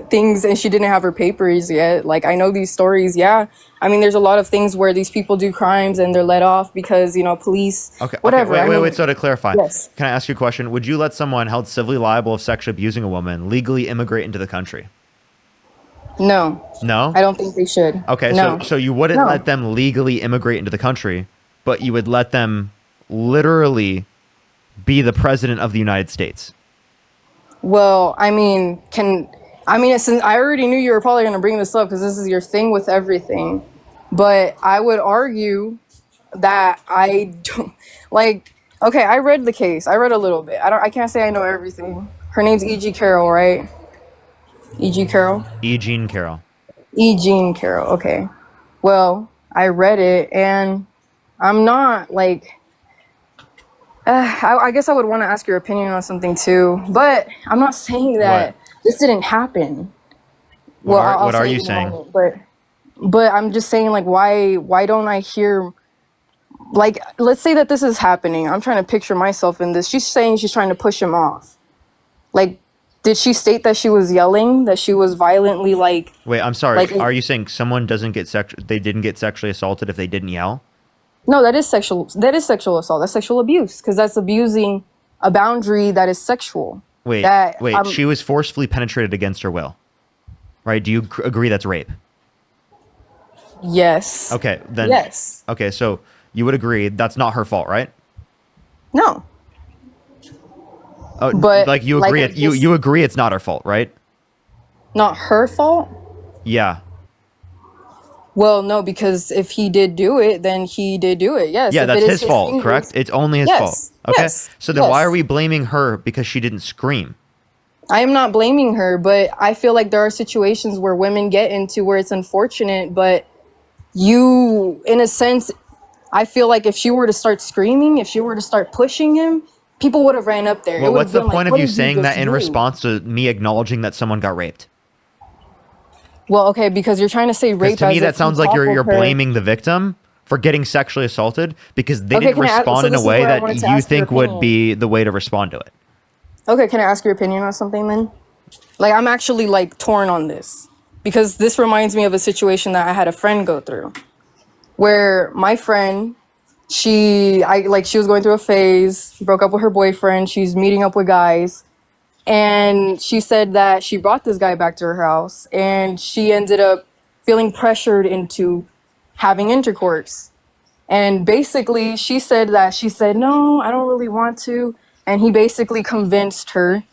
things and she didn't have her papers yet. Like, I know these stories. Yeah. I mean, there's a lot of things where these people do crimes and they're let off because, police, Okay. whatever. I Wait. mean, So to clarify, yes. can I ask you a question? Would you let someone held civilly liable of sexually abusing a woman legally immigrate into the country? No, No. I don't think they should. Okay. So No, you wouldn't no. let them legally immigrate into the country, but you would let them literally be the president of the United States. Well, since I already knew you were probably going to bring this up because this is your thing with everything, but I would argue that I don't like. Okay, I read the case. I read a little bit. I can't say I know everything. Her name's E.G. Carroll, right? E.G. Carroll. E. Jean Carroll. E. Jean Carroll. Okay. Well, I read it, and I'm not like. I guess I would want to ask your opinion on something too, but I'm not saying What? that this didn't happen. Well, I'll What are say you it in a saying? moment, but I'm just saying like why don't I hear like let's say that this is happening. I'm trying to picture myself in this. She's saying she's trying to push him off. Like, did she state that she was yelling, that she was violently Wait, I'm sorry. like Are you saying someone doesn't get they didn't get sexually assaulted if they didn't yell? No, that is sexual. That is sexual assault. That's sexual abuse because that's abusing a boundary that is sexual. Wait, That wait. She was forcefully penetrated against her will, right? Do you agree that's rape? Yes. Okay, then. Yes. Okay, so you would agree that's not her fault, right? No. Oh, But like you like agree? I just- You agree it's not her fault, right? Not her fault. Yeah. Well, no, because if he did do it, then he did do it. Yes. Yeah, If that's it is his fault, fingers- correct? It's only his Yes, fault. Okay. yes, So then why yes. are we blaming her because she didn't scream? I am not blaming her, but I feel like there are situations where women get into where it's unfortunate, but you, in a sense, I feel like if she were to start screaming, if she were to start pushing him, people would have ran up there. It Well, would what's have the been point like, of "What you did saying just that in do?" response to me acknowledging that someone got raped? Well, okay, because you're trying to say Because rape. to me, as that if sounds he like you're tackled her. blaming the victim for getting sexually assaulted because they Okay, didn't can I ask- respond so in a this is way where I that wanted to you ask your think would opinion. be the way to respond to it. Okay, can I ask your opinion on something then? Like, I'm actually like torn on this because this reminds me of a situation that I had a friend go through where my friend, she was going through a phase, broke up with her boyfriend, she's meeting up with guys, and she said that she brought this guy back to her house and she ended up feeling pressured into having intercourse. And basically, she said, no, I don't really want to. And he basically convinced her.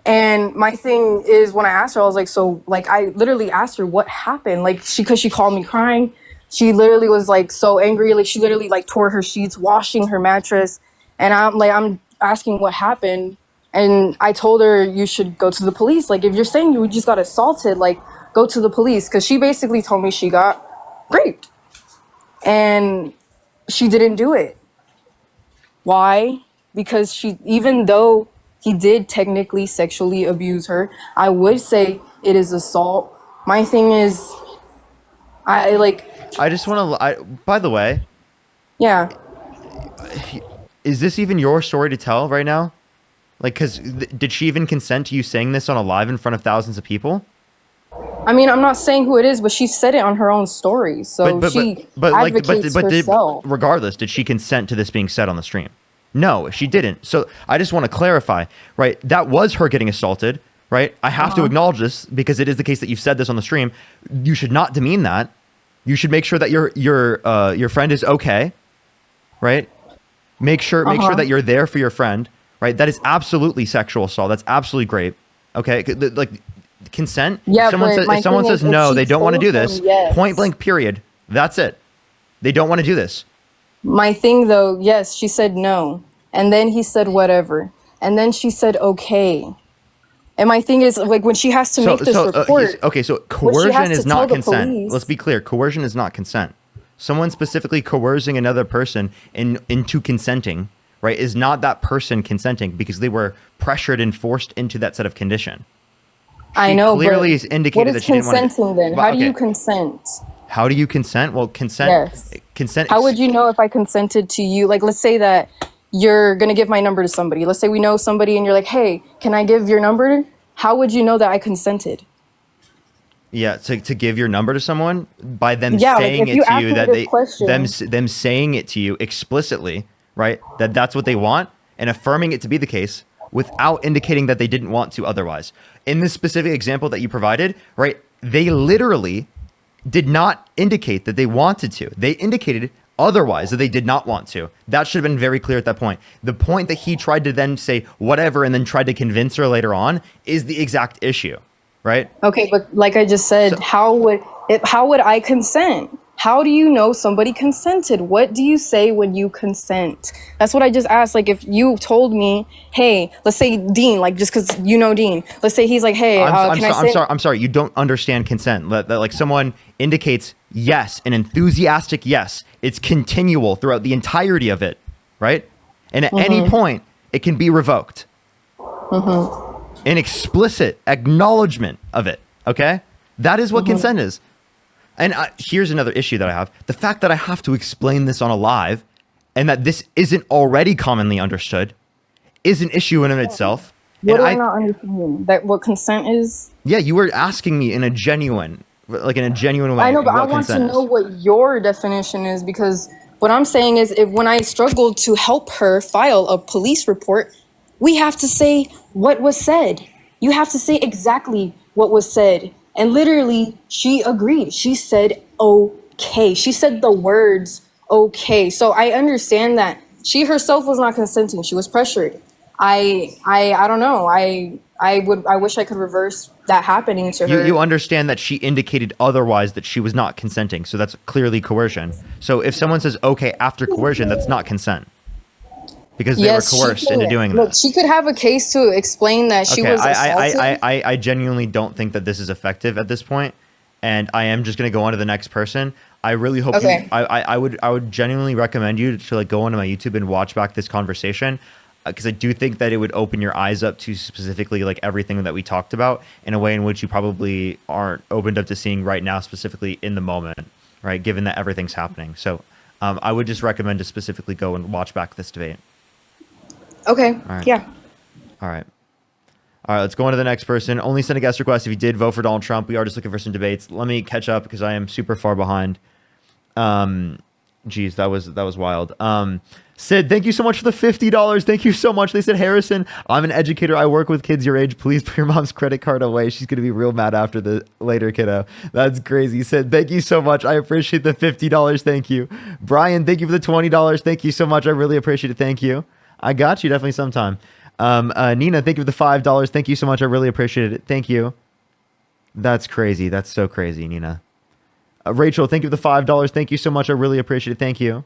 And my thing is, when I asked her, I was like, so, like, I literally asked her what happened. Like, because she called me crying. She literally was like so angry. Like, she literally like tore her sheets, washing her mattress. And I'm asking what happened. And I told her, you should go to the police. Like, if you're saying you just got assaulted, like, go to the police. Because she basically told me she got raped. And she didn't do it. Why? Because she, even though he did technically sexually abuse her, I would say it is assault. My thing is, I just want to. By the way, yeah. is this even your story to tell right now? Like, because did she even consent to you saying this on a live in front of thousands of people? I mean, I'm not saying who it is, but she said it on her own story, so she advocates herself. Regardless, did she consent to this being said on the stream? No, she didn't. So I just want to clarify, right? That was her getting assaulted, right? I have to acknowledge this because it is the case that you've said this on the stream. You should not demean that. You should make sure that your friend is okay, right? Make sure that you're there for your friend, right? That is absolutely sexual assault. That's absolutely rape. Okay, like consent. Yeah, If someone says no, they don't want to do this. Yes. Point blank. Period. That's it. They don't want to do this. My thing though, yes, she said no. And then he said whatever. And then she said okay. And my thing is, like, when she has to make this report. Okay, so when she has coercion to is tell not the consent. police- Let's be clear. Coercion is not consent. Someone specifically coercing another person into consenting, right, is not that person consenting because they were pressured and forced into that set of condition. I know, clearly but indicated what that is she didn't want to. consenting then? How do you consent? How do you consent? Well, consent. Yes. Consent. How would you know if I consented to you? Like, let's say that you're going to give my number to somebody. Let's say we know somebody and you're like, hey, can I give your number? How would you know that I consented? Yeah, to give your number to someone by them Yeah, like, saying if it you to ask you me that this they question- them saying it to you explicitly, right? That's what they want and affirming it to be the case without indicating that they didn't want to otherwise. In this specific example that you provided, right? They literally did not indicate that they wanted to. They indicated otherwise that they did not want to. That should have been very clear at that point. The point that he tried to then say whatever and then tried to convince her later on is the exact issue, right? Okay, but like I just said, how would I consent? How do you know somebody consented? What do you say when you consent? That's what I just asked. Like, if you told me, hey, let's say Dean, like, just because you know Dean, let's say he's like, hey, I'm sorry. You don't understand consent. That like someone indicates yes, an enthusiastic yes. It's continual throughout the entirety of it, right? And at any point, it can be revoked. An explicit acknowledgement of it. Okay, that is what consent is. And here's another issue that I have. The fact that I have to explain this on a live and that this isn't already commonly understood is an issue in and of itself. What and do I not understand? That what consent is? Yeah, you were asking me in a genuine way. I know, but I want to know what your definition is because What I'm saying is, if when I struggled to help her file a police report, we have to say what was said. You have to say exactly what was said. And literally, she agreed. She said, okay. She said the words, okay. So I understand that she herself was not consenting. She was pressured. I don't know. I wish I could reverse that happening to her. You understand that she indicated otherwise, that she was not consenting. So that's clearly coercion. So if someone says okay after coercion, that's not consent, because they were Yes, she coerced into can. doing Look, that. she could have a case to explain that she Okay, was assaulted. I genuinely don't think that this is effective at this point, and I am just gonna go on to the next person. I really hope you. Okay. I would genuinely recommend you to like go onto my YouTube and watch back this conversation, because I do think that it would open your eyes up to specifically like everything that we talked about in a way in which you probably aren't opened up to seeing right now, specifically in the moment, right? Given that everything's happening, so I would just recommend to specifically go and watch back this debate. Okay. All right. Yeah. All right. All right, let's go on to the next person. Only send a guest request if you did vote for Donald Trump. We are just looking for some debates. Let me catch up because I am super far behind. Geez, that was wild. Sid, thank you so much for the $50. Thank you so much. They said, Harrison, I'm an educator. I work with kids your age. Please put your mom's credit card away. She's gonna be real mad after the later, kiddo. That's crazy. Sid, thank you so much. I appreciate the $50. Thank you. Brian, thank you for the $20. Thank you so much. I really appreciate it. Thank you. I got you definitely sometime. Nina, thank you for the $5. Thank you so much. I really appreciate it. Thank you. That's crazy. That's so crazy, Nina. Rachel, thank you for the $5. Thank you so much. I really appreciate it. Thank you.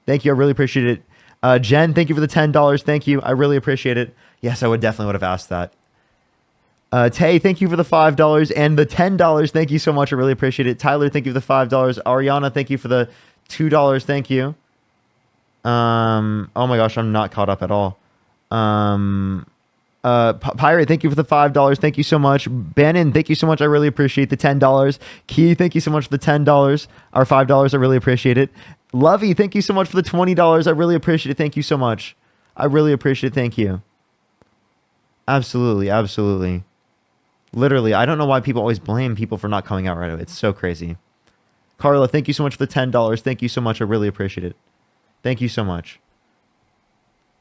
Thank you. I really appreciate it. Jen, thank you for the $10. Thank you. I really appreciate it. Yes, I would have asked that. Tay, thank you for the $5 and the $10. Thank you so much. I really appreciate it. Tyler, thank you for the $5. Ariana, thank you for the $2. Thank you. Oh my gosh, I'm not caught up at all. Pirate, thank you for the $5. Thank you so much. Bannon, thank you so much. I really appreciate the $10. Key, thank you so much for the $10 or $5. I really appreciate it. Lovey, thank you so much for the $20. I really appreciate it. Thank you so much. I really appreciate it. Thank you. Absolutely, absolutely. Literally, I don't know why people always blame people for not coming out right away. It's so crazy. Carla, thank you so much for the $10. Thank you so much. I really appreciate it. Thank you so much.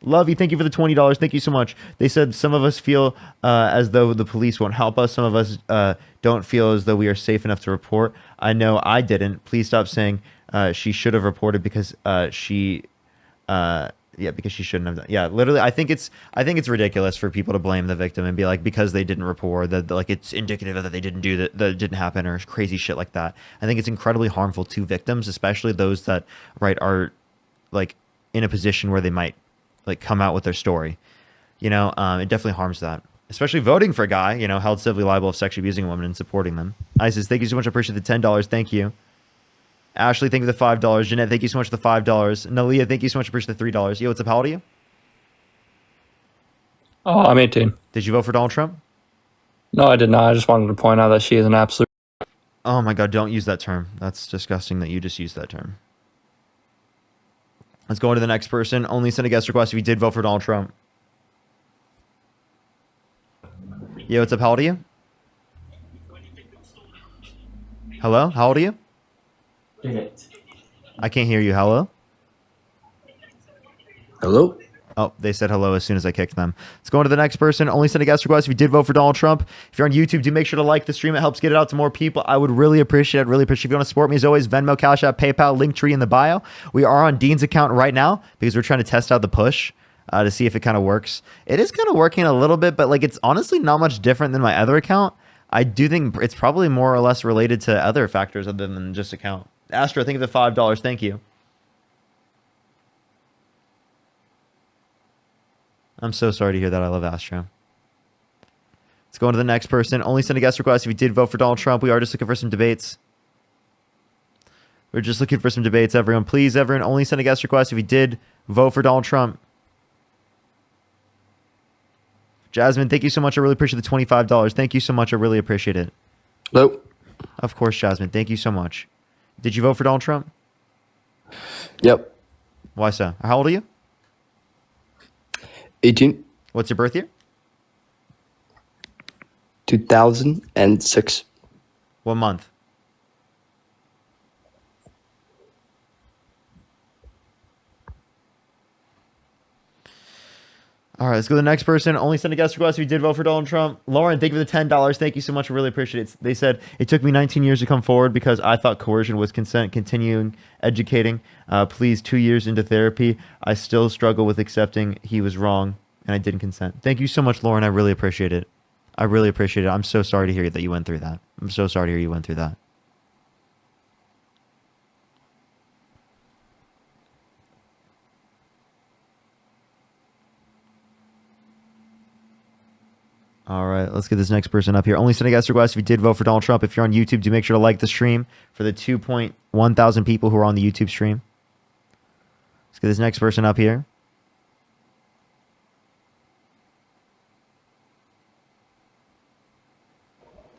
Lovey, thank you for the $20. Thank you so much. They said some of us feel as though the police won't help us. Some of us don't feel as though we are safe enough to report. I know I didn't. Please stop saying she should have reported because because she shouldn't have done. Yeah, literally, I think it's ridiculous for people to blame the victim and be like, because they didn't report that, like it's indicative that they didn't do that didn't happen or crazy shit like that. I think it's incredibly harmful to victims, especially those that are like in a position where they might like come out with their story. It definitely harms that, especially voting for a guy held civilly liable of sexually abusing a woman and supporting them. Isis, thank you so much. I appreciate the $10. Thank you. Ashley, thank you for the $5. Jeanette, thank you so much for the $5. Nalia, thank you so much. I appreciate the $3. Yo, what's up? How old are you? Oh, I'm 18. Did you vote for Donald Trump? No, I did not. I just wanted to point out that she is an absolute. Oh my God, don't use that term. That's disgusting that you just used that term. Let's go on to the next person. Only send a guest request if you did vote for Donald Trump. Yo, what's up? How old are you? Hello? How old are you? I can't hear you. Hello? Hello? Oh, they said hello as soon as I kicked them. Let's go on to the next person. Only send a guest request if you did vote for Donald Trump. If you're on YouTube, do make sure to like the stream. It helps get it out to more people. I would really appreciate it. Really appreciate it. If you want to support me, as always, Venmo, Cash App, PayPal, Linktree in the bio. We are on Dean's account right now because we're trying to test out the push to see if it kind of works. It is kind of working a little bit, but like it's honestly not much different than my other account. I do think it's probably more or less related to other factors other than just account. Astro, think of the $5. Thank you. I'm so sorry to hear that. I love Astro. Let's go on to the next person. Only send a guest request if you did vote for Donald Trump. We are just looking for some debates. We're just looking for some debates, everyone. Please, everyone, only send a guest request if you did vote for Donald Trump. Jasmine, thank you so much. I really appreciate the $25. Thank you so much. I really appreciate it. Hello? Of course, Jasmine. Thank you so much. Did you vote for Donald Trump? Yep. Why so? How old are you? 18. What's your birth year? 2006. What month? All right, let's go to the next person. Only send a guest request if you did vote for Donald Trump. Lauren, thank you for the $10. Thank you so much. I really appreciate it. They said, it took me 19 years to come forward because I thought coercion was consent. Continuing educating. Please, 2 years into therapy, I still struggle with accepting he was wrong and I didn't consent. Thank you so much, Lauren. I really appreciate it. I really appreciate it. I'm so sorry to hear that you went through that. I'm so sorry to hear you went through that. All right, let's get this next person up here. Only send a guest request if you did vote for Donald Trump. If you're on YouTube, do make sure to like the stream for the 2.1 thousand people who are on the YouTube stream. Let's get this next person up here.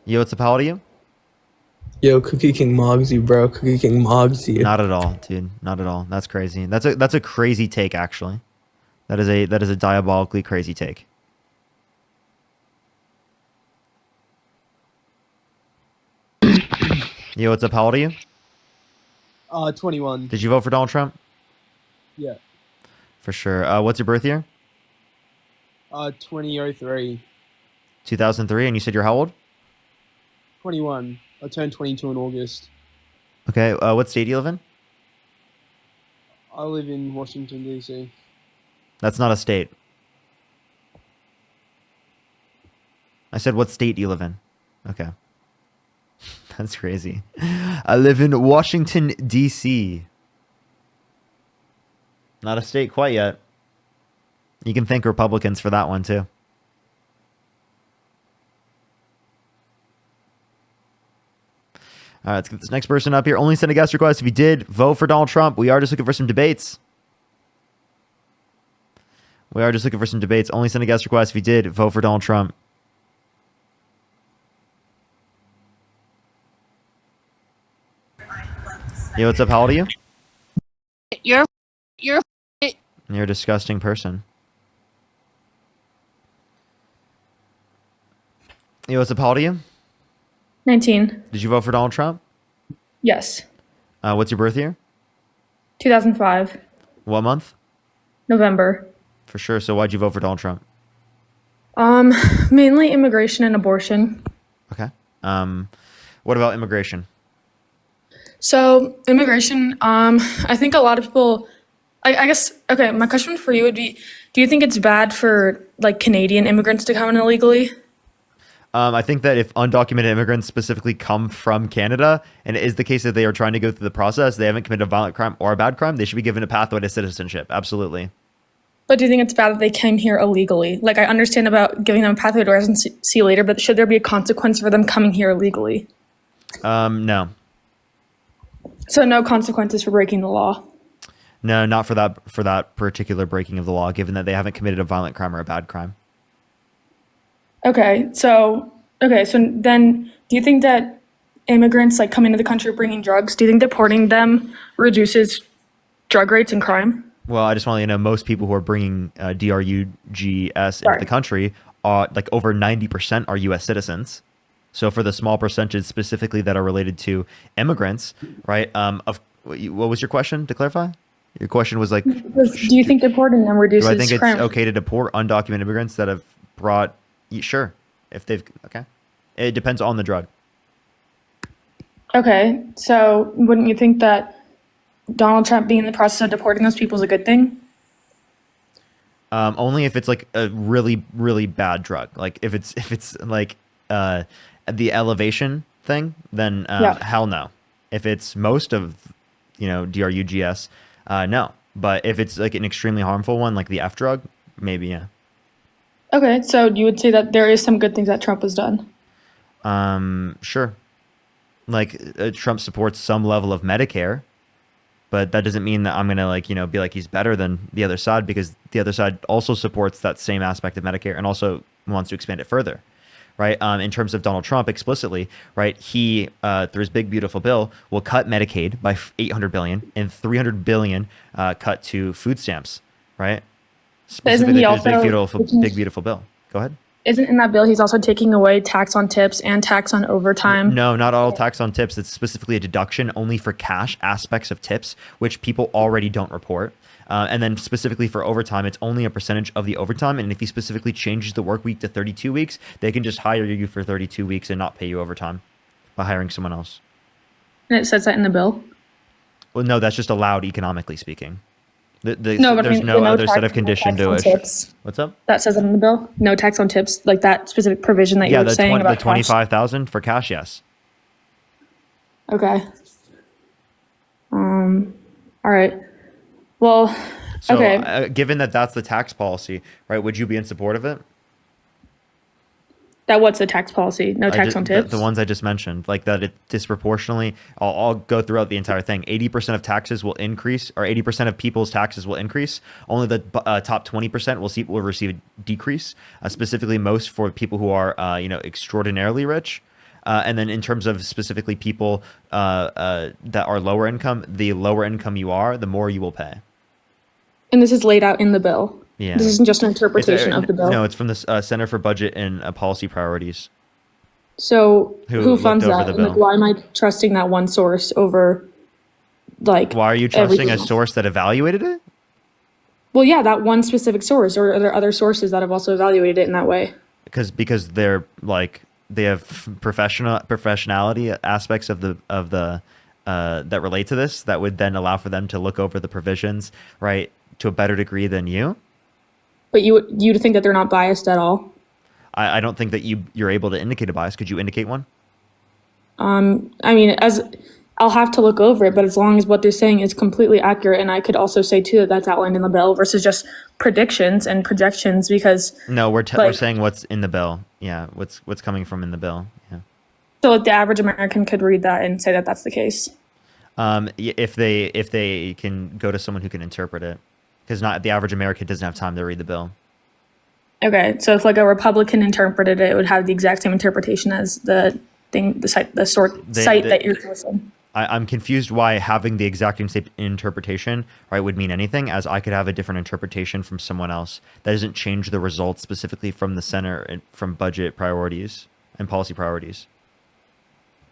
Yo, what's up? How old are you? Yo, Cookie King mogs you, bro. Cookie King mogs you. Not at all, dude. Not at all. That's crazy. That's a crazy take, actually. That is a diabolically crazy take. Yo, what's up? How old are you? 21. Did you vote for Donald Trump? Yeah. For sure. What's your birth year? 2003. 2003, and you said you're how old? 21. I turned 22 in August. Okay. What state do you live in? I live in Washington, D.C. That's not a state. I said, what state do you live in? Okay. That's crazy. I live in Washington, D.C. Not a state quite yet. You can thank Republicans for that one, too. All right, let's get this next person up here. Only send a guest request if you did vote for Donald Trump. We are just looking for some debates. Only send a guest request if you did vote for Donald Trump. Yo, what's up? How old are you? You're You're a disgusting person. Yo, what's up? How old are you? 19. Did you vote for Donald Trump? Yes. What's your birth year? 2005. What month? November. For sure. So why'd you vote for Donald Trump? Mainly immigration and abortion. Okay. What about immigration? So immigration, I think a lot of people, I guess, okay, my question for you would be, do you think it's bad for like Canadian immigrants to come in illegally? I think that if undocumented immigrants specifically come from Canada, and it is the case that they are trying to go through the process, they haven't committed a violent crime or a bad crime, they should be given a pathway to citizenship. Absolutely. But do you think it's bad that they came here illegally? Like, I understand about giving them a pathway to residency later, but should there be a consequence for them coming here illegally? No. So no consequences for breaking the law? No, not for that particular breaking of the law, given that they haven't committed a violent crime or a bad crime. Okay, so then do you think that immigrants like coming into the country bringing drugs, do you think deporting them reduces drug rates and crime? Well, I just want to let you know, most people who are bringing DRUGS into the country are like over 90% are U.S. citizens. So for the small percentage specifically that are related to immigrants, right? What was your question, to clarify? Your question was like, Do you think deporting them reduces do I think crime? it's okay to deport undocumented immigrants that have brought, sure, if they've, okay. It depends on the drug. Okay, so wouldn't you think that Donald Trump being in the process of deporting those people is a good thing? Only if it's like a really, really bad drug. Like if it's like the elevation thing, then hell no. If it's most of, DRUGS, no. But if it's like an extremely harmful one, like the F drug, maybe, yeah. Okay, so you would say that there is some good things that Trump has done? Sure. Like Trump supports some level of Medicare, but that doesn't mean that I'm going to be like he's better than the other side, because the other side also supports that same aspect of Medicare and also wants to expand it further. Right. In terms of Donald Trump explicitly, right, he through his big beautiful bill will cut Medicaid by $800 billion and $300 billion cut to food stamps. Right. Isn't he His also big beautiful bill. Go ahead. isn't in that bill he's also taking away tax on tips and tax on overtime? No, not all tax on tips. It's specifically a deduction only for cash aspects of tips, which people already don't report. And then specifically for overtime, it's only a percentage of the overtime. And if he specifically changes the work week to 32 weeks, they can just hire you for 32 weeks and not pay you overtime by hiring someone else. And it says that in the bill. Well, no, that's just allowed economically speaking. No, but There's the no other tax- set of no condition tax on to it. tips. What's up? That says it in the bill. No tax on tips, like that specific provision that you were saying about the cash. 25,000 for cash, yes. Okay. All right. Well, So, okay. Given that that's the tax policy, right? Would you be in support of it? That what's the tax policy? No tax on tips. The ones I just mentioned, like that it disproportionately. I'll go throughout the entire thing. 80% of taxes will increase, or 80% of people's taxes will increase. Only the top 20% will receive a decrease. Specifically, most for people who are extraordinarily rich. And then in terms of specifically people that are lower income, the lower income you are, the more you will pay. And this is laid out in the bill. Yeah. This isn't just an interpretation of the bill. No, it's from the Center for Budget and Policy Priorities. So Who who looked funds over that? the And, like, bill. why am I trusting that one source over, like, Why are you trusting everything a else? source that evaluated it? Well, yeah, that one specific source, or are there other sources that have also evaluated it in that way? Because they're like they have professionality aspects of the that relate to this that would then allow for them to look over the provisions, right, to a better degree than you. But you'd think that they're not biased at all. I don't think that you're able to indicate a bias. Could you indicate one? I mean, as I'll have to look over it, but as long as what they're saying is completely accurate, and I could also say too that that's outlined in the bill versus just predictions and projections, because No, we're like- saying what's in the bill. Yeah, what's coming from in the bill. Yeah. so like, the average American could read that and say that that's the case. If they can go to someone who can interpret it, because not the average American doesn't have time to read the bill. Okay, so if like a Republican interpreted it, it would have the exact same interpretation as the thing, the site that you're sourcing. I'm confused why having the exact same interpretation, right, would mean anything, as I could have a different interpretation from someone else. That doesn't change the results specifically from the center and from budget priorities and policy priorities.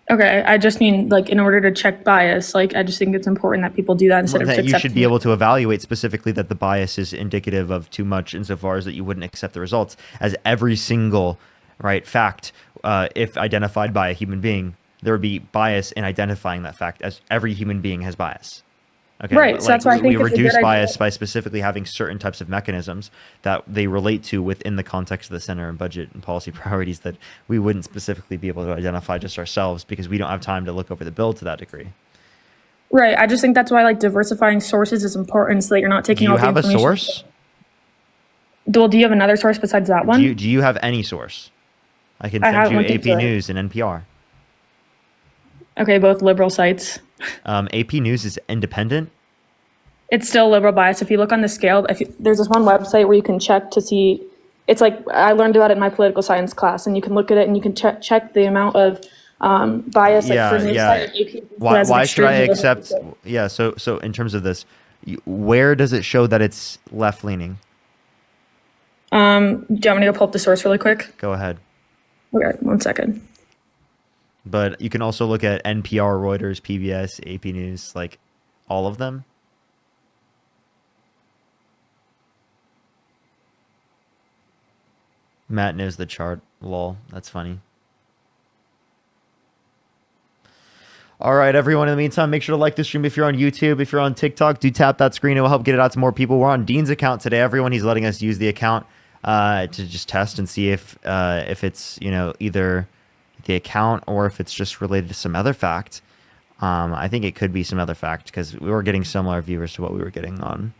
Okay, I just mean, like, in order to check bias, like, I just think it's important that people do that instead of That just you should accepting be it. able to evaluate specifically that the bias is indicative of too much insofar as that you wouldn't accept the results, as every single fact, if identified by a human being, there would be bias in identifying that fact, as every human being has bias. Okay, Right, but, so that's why I think we it's a reduce good bias idea. by specifically having certain types of mechanisms that they relate to within the context of the center and budget and policy priorities that we wouldn't specifically be able to identify just ourselves because we don't have time to look over the bill to that degree. Right, I just think that's why, like, diversifying sources is important, so that you're not Do taking you all the have a information. source? Well, do you have another source besides that one? Do you have any source? I can I send haven't you looked AP into it. News and NPR. Okay, both liberal sites. AP News is independent. It's still liberal bias. If you look on the scale, there's this one website where you can check to see. It's like, I learned about it in my political science class, and you can look at it and you can check the amount of bias. Like, for news site, AP has an Why should I extremely accept? liberal- Yeah. So in terms of this, where does it show that it's left leaning? Do you want me to go pull up the source really quick? Go ahead. Okay, 1 second. But you can also look at NPR, Reuters, PBS, AP News, like all of them. Matt knows the chart. Lol. That's funny. All right, everyone. In the meantime, make sure to like the stream if you're on YouTube. If you're on TikTok, do tap that screen. It will help get it out to more people. We're on Dean's account today. Everyone, he's letting us use the account to just test and see if it's either the account or if it's just related to some other fact. I think it could be some other fact because we were getting similar viewers to what we were getting on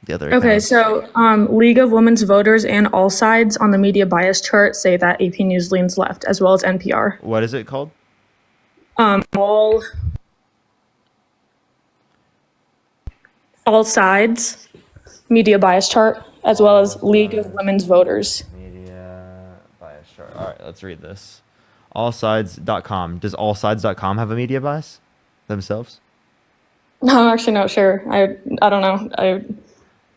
the other Okay, accounts. so League of Women's Voters and all sides on the media bias chart say that AP News leans left, as well as NPR. What is it called? All sides media bias chart, as well as League of Women's Voters. Media bias chart. All right, let's read this. Allsides.com. Does allsides.com have a media bias themselves? No, I'm actually not sure. I don't know. I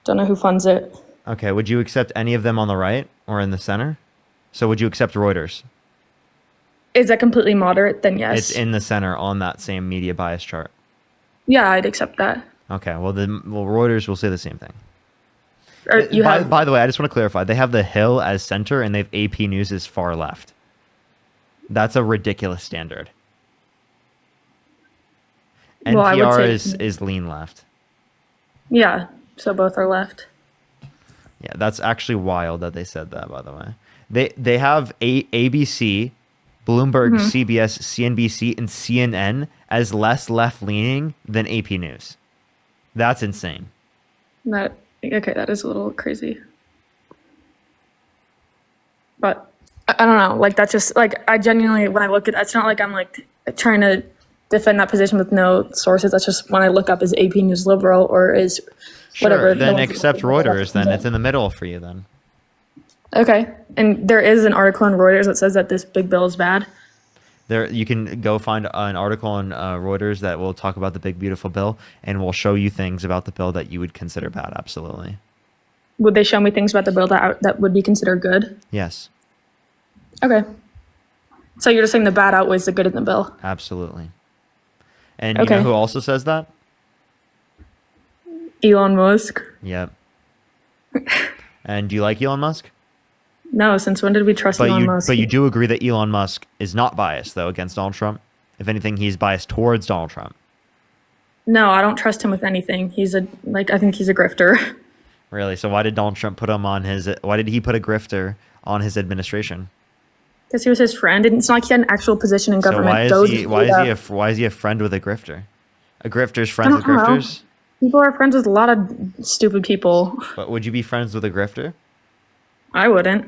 don't know who funds it. Okay, would you accept any of them on the right or in the center? So would you accept Reuters? Is that completely moderate? Then yes. It's in the center on that same media bias chart. Yeah, I'd accept that. Okay, well Reuters will say the same thing. Or you have By the way, I just want to clarify. They have The Hill as center, and they have AP News as far left. That's a ridiculous standard. Well, I would NPR say- is lean left. Yeah, so both are left. Yeah, that's actually wild that they said that, by the way. They have ABC, Bloomberg, CBS, CNBC, and CNN as less left-leaning than AP News. That's insane. That is a little crazy. But I don't know, like that's just like I genuinely when I look at it's not like I'm like trying to defend that position with no sources. That's just when I look up is AP News liberal or is whatever. Sure, then accept Reuters. Then it's in the middle for you. Then okay, and there is an article on Reuters that says that this big bill is bad. there you can go find an article on Reuters that will talk about the big beautiful bill and will show you things about the bill that you would consider bad. Absolutely. Would they show me things about the bill that would be considered good? Yes. Okay. So you're just saying the bad outweighs the good in the bill. Absolutely. And you Okay. know who also says that? Elon Musk. Yep. And do you like Elon Musk? No, since when did we trust Elon Musk? But you do agree that Elon Musk is not biased, though, against Donald Trump? If anything, he's biased towards Donald Trump. No, I don't trust him with anything. I think he's a grifter. Really? So why did Donald Trump why did he put a grifter on his administration? Because he was his friend, and it's not like he had an actual position in So government. why is he a friend with a grifter? A grifter's friends with I don't know. grifters? People are friends with a lot of stupid people. But would you be friends with a grifter? I wouldn't.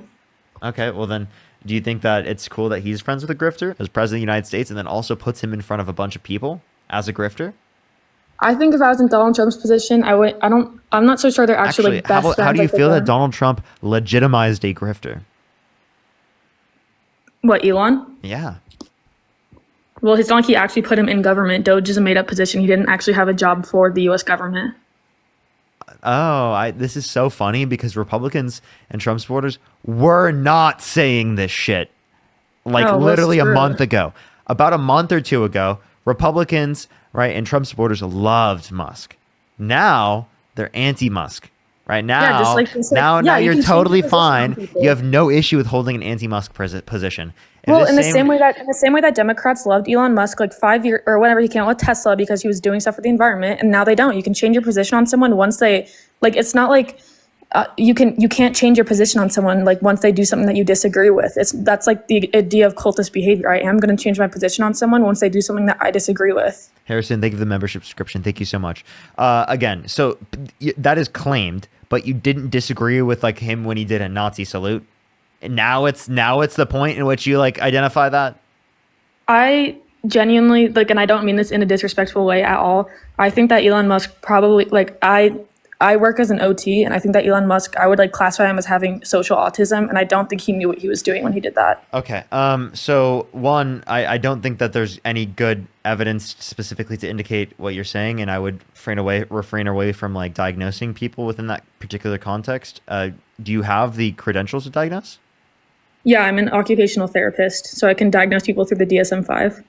Okay, well then, do you think that it's cool that he's friends with a grifter as president of the United States and then also puts him in front of a bunch of people as a grifter? I think if I was in Donald Trump's position, I'm not so sure they're actually like best friends. How do you like they feel that were. Donald Trump legitimized a grifter? What, Elon? Yeah. Well, it's not like he actually put him in government. Doge is a made-up position. He didn't actually have a job for the U.S. government. Oh, this is so funny because Republicans and Trump supporters were not saying this shit. Like Oh, well, literally a true. month ago. About a month or two ago, Republicans, right, and Trump supporters loved Musk. Now they're anti-Musk. Right now, just like they said- now yeah, you you're can change totally your position on fine. people. You have no issue with holding an anti-Musk position. If Well, in the same way that Democrats loved Elon Musk like 5 years or whenever he came out with Tesla because he was doing stuff for the environment, and now they don't. You can change your position on someone once they like. It's not like you can't change your position on someone like once they do something that you disagree with. That's like the idea of cultist behavior. I am going to change my position on someone once they do something that I disagree with. Harrison, thank you for the membership subscription. Thank you so much. Again, so that is claimed, but you didn't disagree with like him when he did a Nazi salute. And now it's the point in which you like identify that. I genuinely like, and I don't mean this in a disrespectful way at all. I think that Elon Musk probably like I work as an OT, and I think that Elon Musk, I would like classify him as having social autism, and I don't think he knew what he was doing when he did that. Okay. So one, I don't think that there's any good evidence specifically to indicate what you're saying, and I would refrain away from like diagnosing people within that particular context. Do you have the credentials to diagnose? Yeah, I'm an occupational therapist, so I can diagnose people through the DSM-5.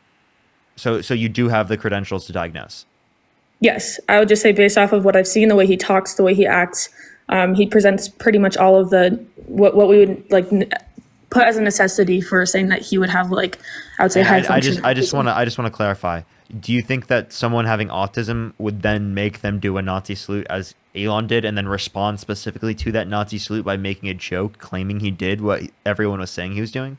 So you do have the credentials to diagnose. Yes, I would just say based off of what I've seen, the way he talks, the way he acts, he presents pretty much all of the what we would like put as a necessity for saying that he would have like I would say high function. I just want to clarify. Do you think that someone having autism would then make them do a Nazi salute as Elon did, and then respond specifically to that Nazi salute by making a joke, claiming he did what everyone was saying he was doing?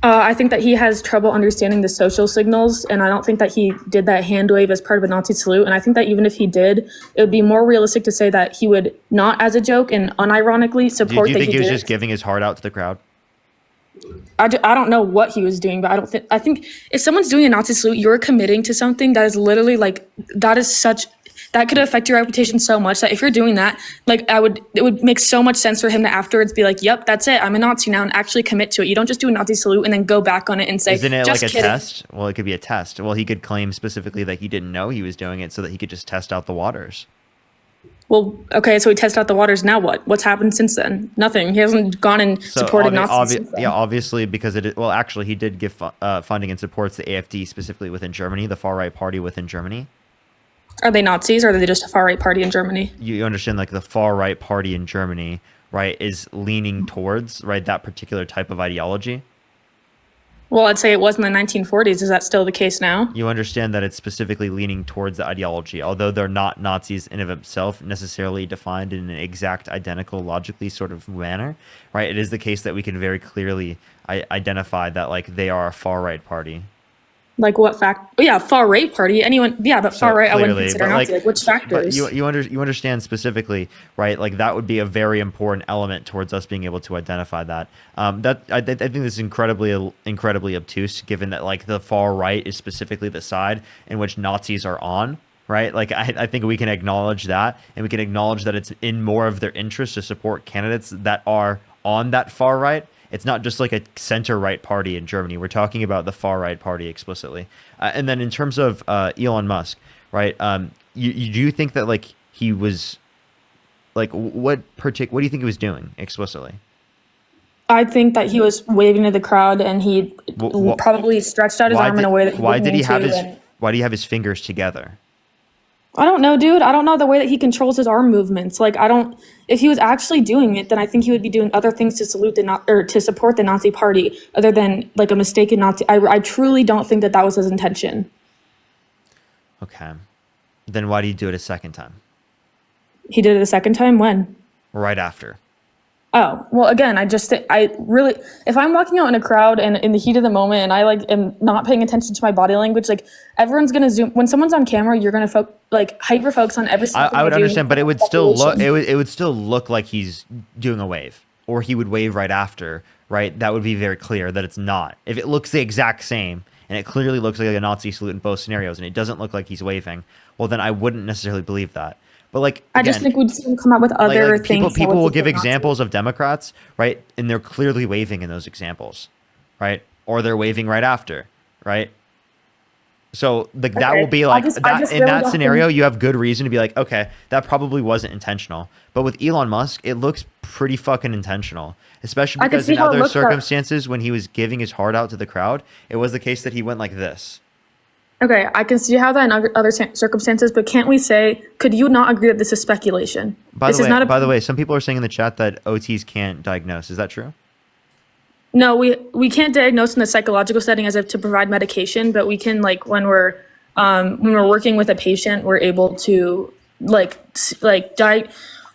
I think that he has trouble understanding the social signals, and I don't think that he did that hand wave as part of a Nazi salute. And I think that even if he did, it would be more realistic to say that he would not, as a joke and unironically, support Do you that think he was did just giving his heart out to the crowd? I don't know what he was doing, but I think if someone's doing a Nazi salute, you're committing to something that is literally like, that could affect your reputation so much that if you're doing that, like it would make so much sense for him to afterwards be like, yep, that's it. I'm a Nazi now, and actually commit to it. You don't just do a Nazi salute and then go back on it and say, Isn't it just like a kidding. test? Well, it could be a test. Well, he could claim specifically that he didn't know he was doing it so that he could just test out the waters. Well, okay, so he tested out the waters. Now what? What's happened since then? Nothing. He hasn't gone and supported Nazis. Since then. Yeah, obviously, because well, actually, he did give funding and supports the AfD specifically within Germany, the far right party within Germany. Are they Nazis, or are they just a far right party in Germany? You understand, like the far right party in Germany, right, is leaning towards that particular type of ideology. Well, I'd say it was in the 1940s. Is that still the case now? You understand that it's specifically leaning towards the ideology, although they're not Nazis in of itself necessarily defined in an exact, identical, logically sort of manner, right? It is the case that we can very clearly identify that like they are a far right party. Like what fact? Oh, yeah, far right party. Anyone? Yeah, but far right, I wouldn't consider but Nazi. Like which factors? But you understand specifically, right? Like that would be a very important element towards us being able to identify that. I think this is incredibly obtuse, given that like the far right is specifically the side in which Nazis are on. Right, like I think we can acknowledge that, and we can acknowledge that it's in more of their interest to support candidates that are on that far right. It's not just like a center-right party in Germany. We're talking about the far-right party explicitly. And then in terms of Elon Musk, right? You do you think that like he was, like what do you think he was doing explicitly? I think that he was waving to the crowd, and he probably stretched out his arm in a way that he why did he have why do you have his fingers together? I don't know, dude. I don't know the way that he controls his arm movements. Like, if he was actually doing it, then I think he would be doing other things to to support the Nazi party, other than like a mistaken Nazi. I truly don't think that was his intention. Okay. Then why do you do it a second time? He did it a second time? When? Right after. Oh, well, again, if I'm walking out in a crowd and in the heat of the moment and I like am not paying attention to my body language, like everyone's going to zoom. When someone's on camera, you're going to hyper focus on every single thing I would understand, but it would still look like he's doing a wave, or he would wave right after, right? That would be very clear that it's not. If it looks the exact same and it clearly looks like a Nazi salute in both scenarios and it doesn't look like he's waving, well, then I wouldn't necessarily believe that. But like, again, I just think we'd see him come up with other things. People will give examples of Democrats, right? And they're clearly waving in those examples, right? Or they're waving right after, right? So like that will be like in that scenario, you have good reason to be like, okay, that probably wasn't intentional. But with Elon Musk, it looks pretty fucking intentional, especially because in other circumstances, when he was giving his heart out to the crowd, it was the case that he went like this. Okay, I can see how that in other circumstances, but can't we say, could you not agree that this is speculation? By the way, some people are saying in the chat that OTs can't diagnose. Is that true? No, we can't diagnose in the psychological setting as if to provide medication, but we can, like, when we're working with a patient, we're able to we're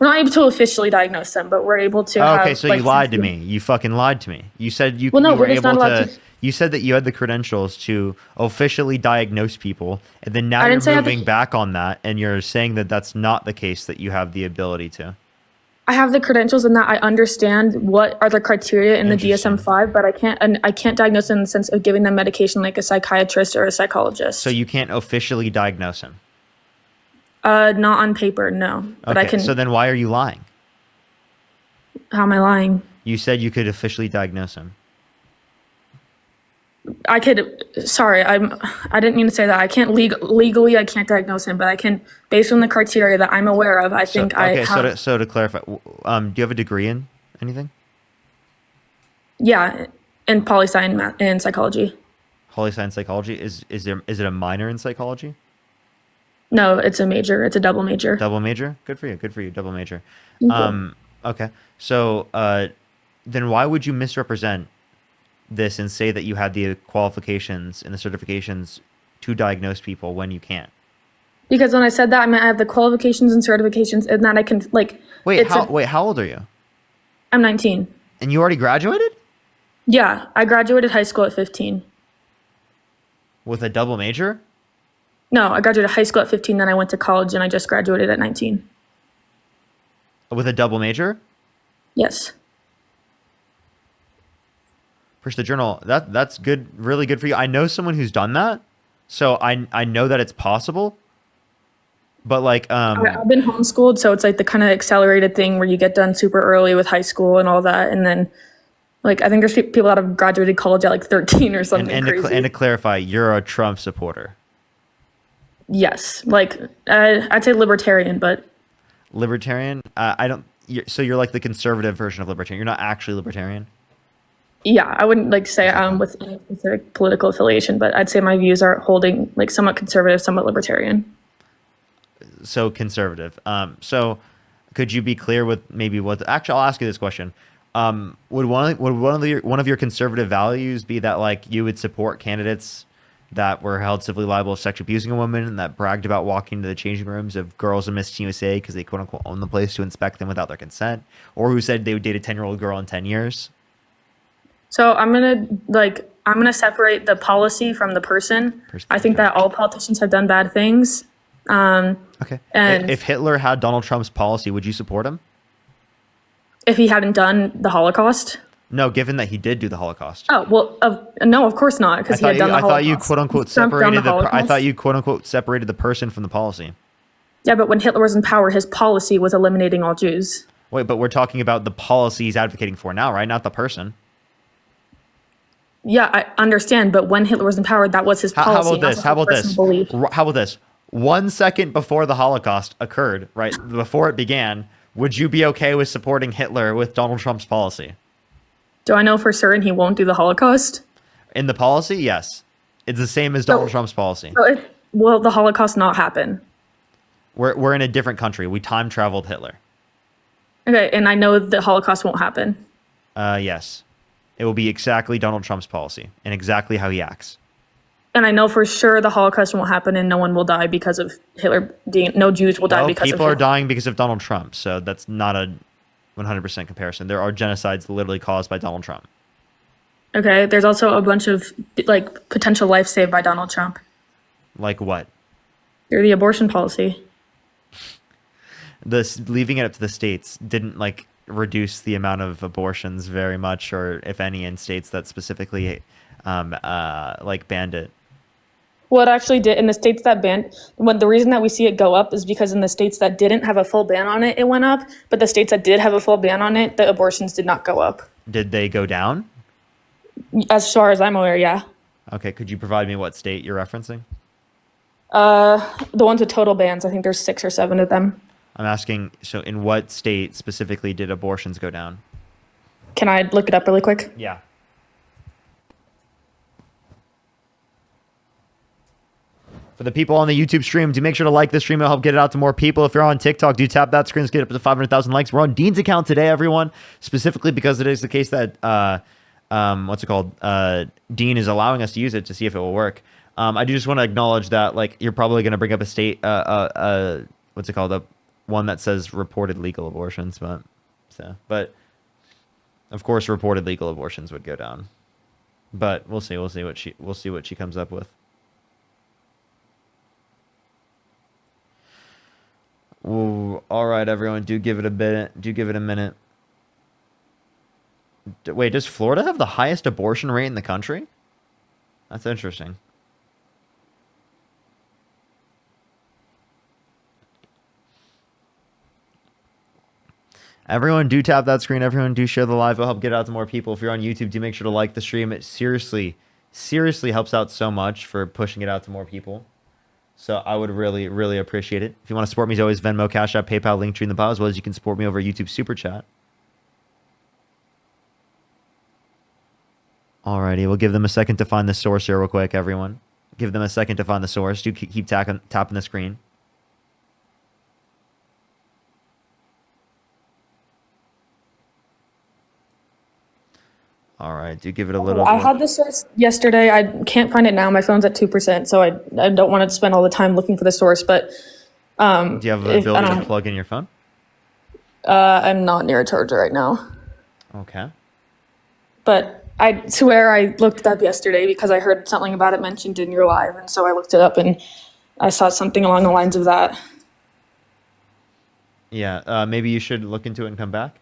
not able to officially diagnose them, but we're able to. Okay, so you lied to me. You fucking lied to me. You said you we're were just not able allowed to. You said that you had the credentials to officially diagnose people, and then now you're moving back on that, and you're saying that that's not the case, that you have the ability to. I have the credentials in that I understand what are the criteria in the DSM-5, but I can't diagnose in the sense of giving them medication like a psychiatrist or a psychologist. So you can't officially diagnose him? Not on paper, no. But I can. So then why are you lying? How am I lying? You said you could officially diagnose him. I didn't mean to say that. I can't legally, I can't diagnose him, but I can, based on the criteria that I'm aware of, So to clarify, do you have a degree in anything? Yeah, in poli-sci and psychology. Poli-sci and psychology? Is it a minor in psychology? No, it's a major. It's a double major. Double major? Good for you. Double major. Okay. So then why would you misrepresent this and say that you had the qualifications and the certifications to diagnose people when you can't? Because when I said that, I meant I have the qualifications and certifications, and that I can how old are you? I'm 19. And you already graduated? Yeah, I graduated high school at 15. With a double major? No, I graduated high school at 15, then I went to college, and I just graduated at 19. With a double major? Yes. Push the journal. That's good, really good for you. I know someone who's done that, so I know that it's possible. But like, I've been homeschooled, so it's like the kind of accelerated thing where you get done super early with high school and all that, and then like I think there's people that have graduated college at like 13 or something crazy. And to clarify, you're a Trump supporter. Yes, like I'd say libertarian, but Libertarian? I don't. So you're like the conservative version of libertarian. You're not actually libertarian. Yeah, I wouldn't like say I'm with any specific political affiliation, but I'd say my views are holding like somewhat conservative, somewhat libertarian. So conservative. So could you be clear with maybe what? Actually, I'll ask you this question. Would one of your conservative values be that like you would support candidates that were held civilly liable of sexually abusing a woman and that bragged about walking to the changing rooms of girls in Miss Teen USA because they quote unquote own the place to inspect them without their consent, or who said they would date a 10-year-old girl in 10 years? So I'm gonna separate the policy from the person. I think that all politicians have done bad things. Okay. And if Hitler had Donald Trump's policy, would you support him? if he hadn't done the Holocaust. No, given that he did do the Holocaust. Oh well, no, of course not, because he had done the I Holocaust. thought you quote unquote Trump done separated the I Holocaust? thought you quote unquote separated the person from the policy. Yeah, but when Hitler was in power, his policy was eliminating all Jews. Wait, but we're talking about the policy he's advocating for now, right? Not the person. Yeah, I understand, but when Hitler was in power, that was his policy. How about this? How about this? Belief. How about this? 1 second before the Holocaust occurred, right before it began, would you be okay with supporting Hitler with Donald Trump's policy? Do I know for certain he won't do the Holocaust? In the policy, yes. It's the same as Donald Trump's policy. So will the Holocaust not happen? We're in a different country. We time traveled Hitler. Okay, and I know the Holocaust won't happen. Yes. It will be exactly Donald Trump's policy and exactly how he acts. And I know for sure the Holocaust won't happen and no one will die because of Hitler. No Jews will die because of Hitler. People are dying because of Donald Trump, so that's not a 100% comparison. There are genocides literally caused by Donald Trump. Okay, there's also a bunch of like potential life saved by Donald Trump. Like what? Through the abortion policy. Leaving it up to the states didn't like reduce the amount of abortions very much, or if any, in states that specifically like banned it. Well, it actually did in the states that banned. The reason that we see it go up is because in the states that didn't have a full ban on it, it went up. But the states that did have a full ban on it, the abortions did not go up. Did they go down? As far as I'm aware, yeah. Okay, could you provide me what state you're referencing? The ones with total bans, I think there's 6 or 7 of them. I'm asking, so in what state specifically did abortions go down? Can I look it up really quick? Yeah. For the people on the YouTube stream, do make sure to like this stream. It'll help get it out to more people. If you're on TikTok, do tap that screen. Let's get up to 500,000 likes. We're on Dean's account today, everyone, specifically because it is the case that, Dean is allowing us to use it to see if it will work. I do just want to acknowledge that, like, you're probably going to bring up a state, one that says reported legal abortions, but of course, reported legal abortions would go down. But we'll see what she comes up with. Ooh, all right, everyone, do give it a minute. Wait, does Florida have the highest abortion rate in the country? That's interesting. Everyone do tap that screen. Everyone do share the live. It'll help get it out to more people. If you're on YouTube, do make sure to like the stream. It seriously helps out so much for pushing it out to more people. So I would really, really appreciate it. If you want to support me, as always, Venmo, Cash App, PayPal, Linktree in the bio, as well as you can support me over YouTube Super Chat. Alrighty, we'll give them a second to find the source here real quick, everyone. Give them a second to find the source. Do keep tapping the screen. All right, do give it a little. I had this source yesterday. I can't find it now. My phone's at 2%, so I don't want to spend all the time looking for the source. But do you have the ability to plug in your phone? I'm not near a charger right now. Okay. But I swear I looked it up yesterday because I heard something about it mentioned in your live, and so I looked it up and I saw something along the lines of that. Yeah, maybe you should look into it and come back.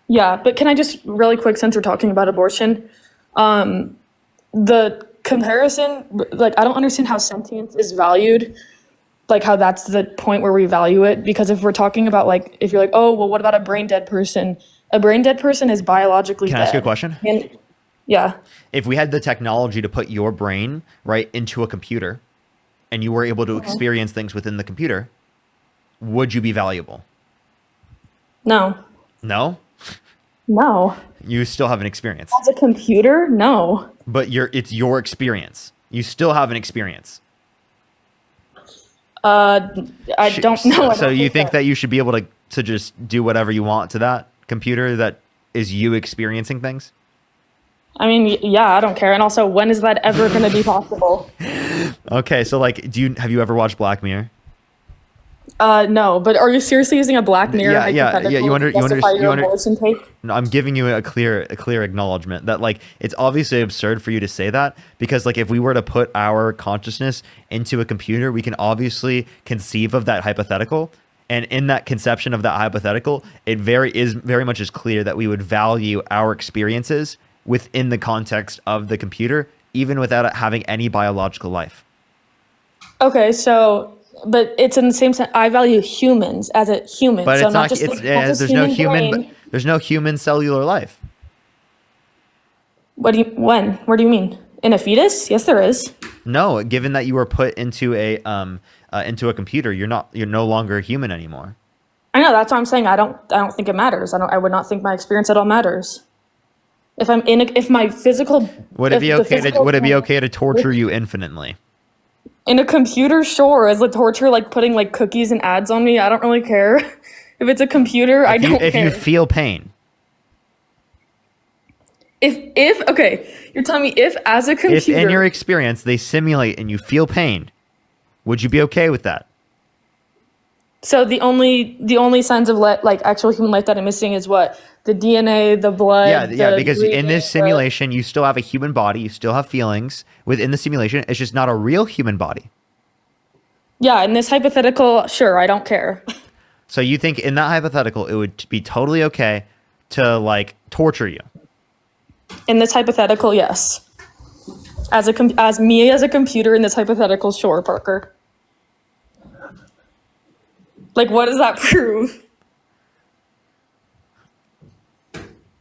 Yeah, but can I just really quick, since we're talking about abortion, the comparison, like, I don't understand how sentience is valued, like how that's the point where we value it. Because if we're talking about, like, if you're like, oh, well, what about a brain dead person? A brain dead person is biologically dead. Can I ask you a question? Yeah. If we had the technology to put your brain right into a computer and you were able to experience things within the computer, would you be valuable? No. No? No. You still have an experience. As a computer? No. But it's your experience. You still have an experience. I don't know. So you think that you should be able to just do whatever you want to that computer that is you experiencing things? I mean, yeah, I don't care. And also, when is that ever going to be possible? Okay, so like, have you ever watched Black Mirror? No, but are you seriously using a Black Mirror? Yeah. Your abortion take? No, I'm giving you a clear acknowledgement that like it's obviously absurd for you to say that, because like if we were to put our consciousness into a computer, we can obviously conceive of that hypothetical, and in that conception of that hypothetical, it very much is clear that we would value our experiences within the context of the computer, even without it having any biological life. Okay, so. But it's in the same sense. I value humans as a human. But so it's not. just There's no human. brain. There's no human cellular life. What do you? When? Where do you mean? In a fetus? Yes, there is. No, given that you were put into a computer, you're no longer a human anymore. I know. That's what I'm saying. I don't think it matters. I would not think my experience at all matters. If I'm if my physical. Would it be okay to torture you infinitely? In a computer, sure. As a torture, like putting like cookies and ads on me, I don't really care. If it's a computer, I don't care. If you feel pain. If okay, you're telling me if as a computer. If in your experience they simulate and you feel pain, would you be okay with that? So the only signs of like actual human life that I'm missing is what? The DNA, the blood. Yeah, because in this simulation, you still have a human body, you still have feelings within the simulation. It's just not a real human body. Yeah, in this hypothetical, sure, I don't care. So you think in that hypothetical, it would be totally okay to like torture you? In this hypothetical, yes. As me as a computer in this hypothetical, sure, Parker. Like, what does that prove?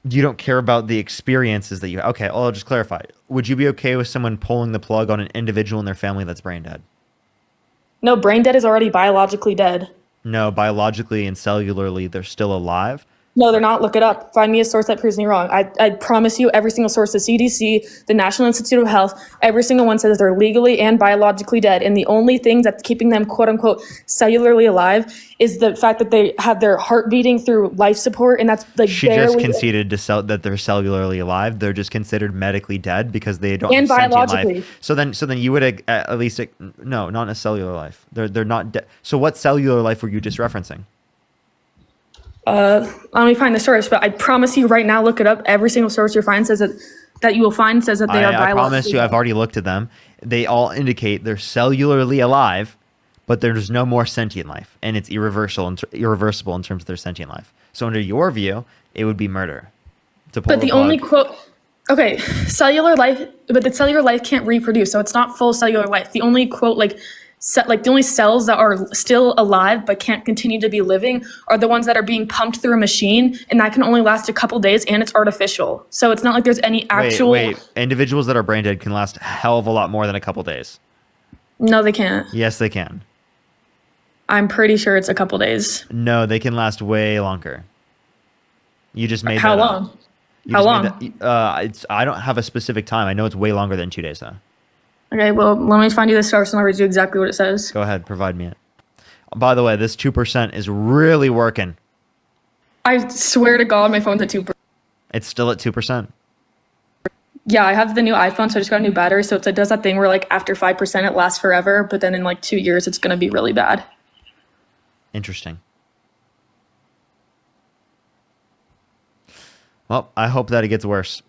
You don't care about the experiences that you have. Okay, I'll just clarify. Would you be okay with someone pulling the plug on an individual in their family that's brain dead? No, brain dead is already biologically dead. No, biologically and cellularly, they're still alive. No, they're not. Look it up. Find me a source that proves me wrong. I promise you, every single source, the CDC, the National Institute of Health, every single one says they're legally and biologically dead. And the only thing that's keeping them, quote unquote, cellularly alive is the fact that they have their heart beating through life support. And that's like She just conceded that they're cellularly alive. They're just considered medically dead because they don't have sentient life. So then you would at least, no, not a cellular life. They're not dead. So what cellular life were you just referencing? Let me find the source, but I promise you right now, look it up. Every single source you find says that you will find says that they are biologically. I promise you, I've already looked at them. They all indicate they're cellularly alive, but there's no more sentient life, and it's irreversible in terms of their sentient life. So under your view, it would be murder. But the only quote, okay, cellular life, but the cellular life can't reproduce, so it's not full cellular life. The only quote the only cells that are still alive but can't continue to be living are the ones that are being pumped through a machine, and that can only last a couple days, and it's artificial. So it's not like there's any actual. Wait. Individuals that are brain dead can last a hell of a lot more than a couple days. No, they can't. Yes, they can. I'm pretty sure it's a couple days. No, they can last way longer. You just made How that long? up. How long? I don't have a specific time. I know it's way longer than 2 days though. Okay, well, let me find you the source and I'll read you exactly what it says. Go ahead, provide me it. By the way, this 2% is really working. I swear to God, my phone's at 2%. It's still at 2%. Yeah, I have the new iPhone, so I just got a new battery. So it does that thing where like after 5% it lasts forever, but then in like 2 years it's gonna be really bad. Interesting. Well, I hope that it gets worse.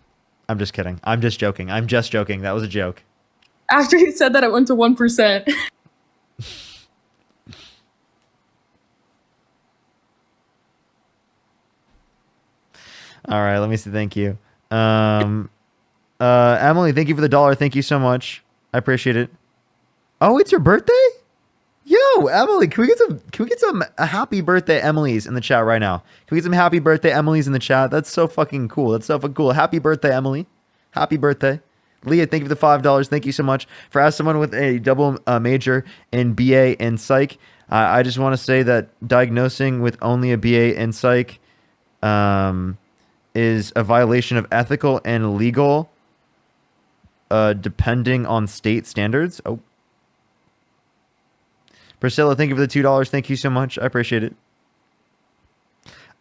I'm just kidding. I'm just joking. That was a joke. After you said that, it went to 1%. All right, let me see. Thank you. Emily, thank you for the $1. Thank you so much. I appreciate it. Oh, it's your birthday? Yo, Emily, can we get some happy birthday Emily's in the chat right now? Can we get some happy birthday Emily's in the chat? That's so fucking cool. Happy birthday, Emily. Happy birthday. Leah, thank you for the $5. Thank you so much. For as someone with a double major in BA and Psych, I just want to say that diagnosing with only a BA in psych is a violation of ethical and legal, depending on state standards. Oh, Priscilla, thank you for the $2. Thank you so much. I appreciate it.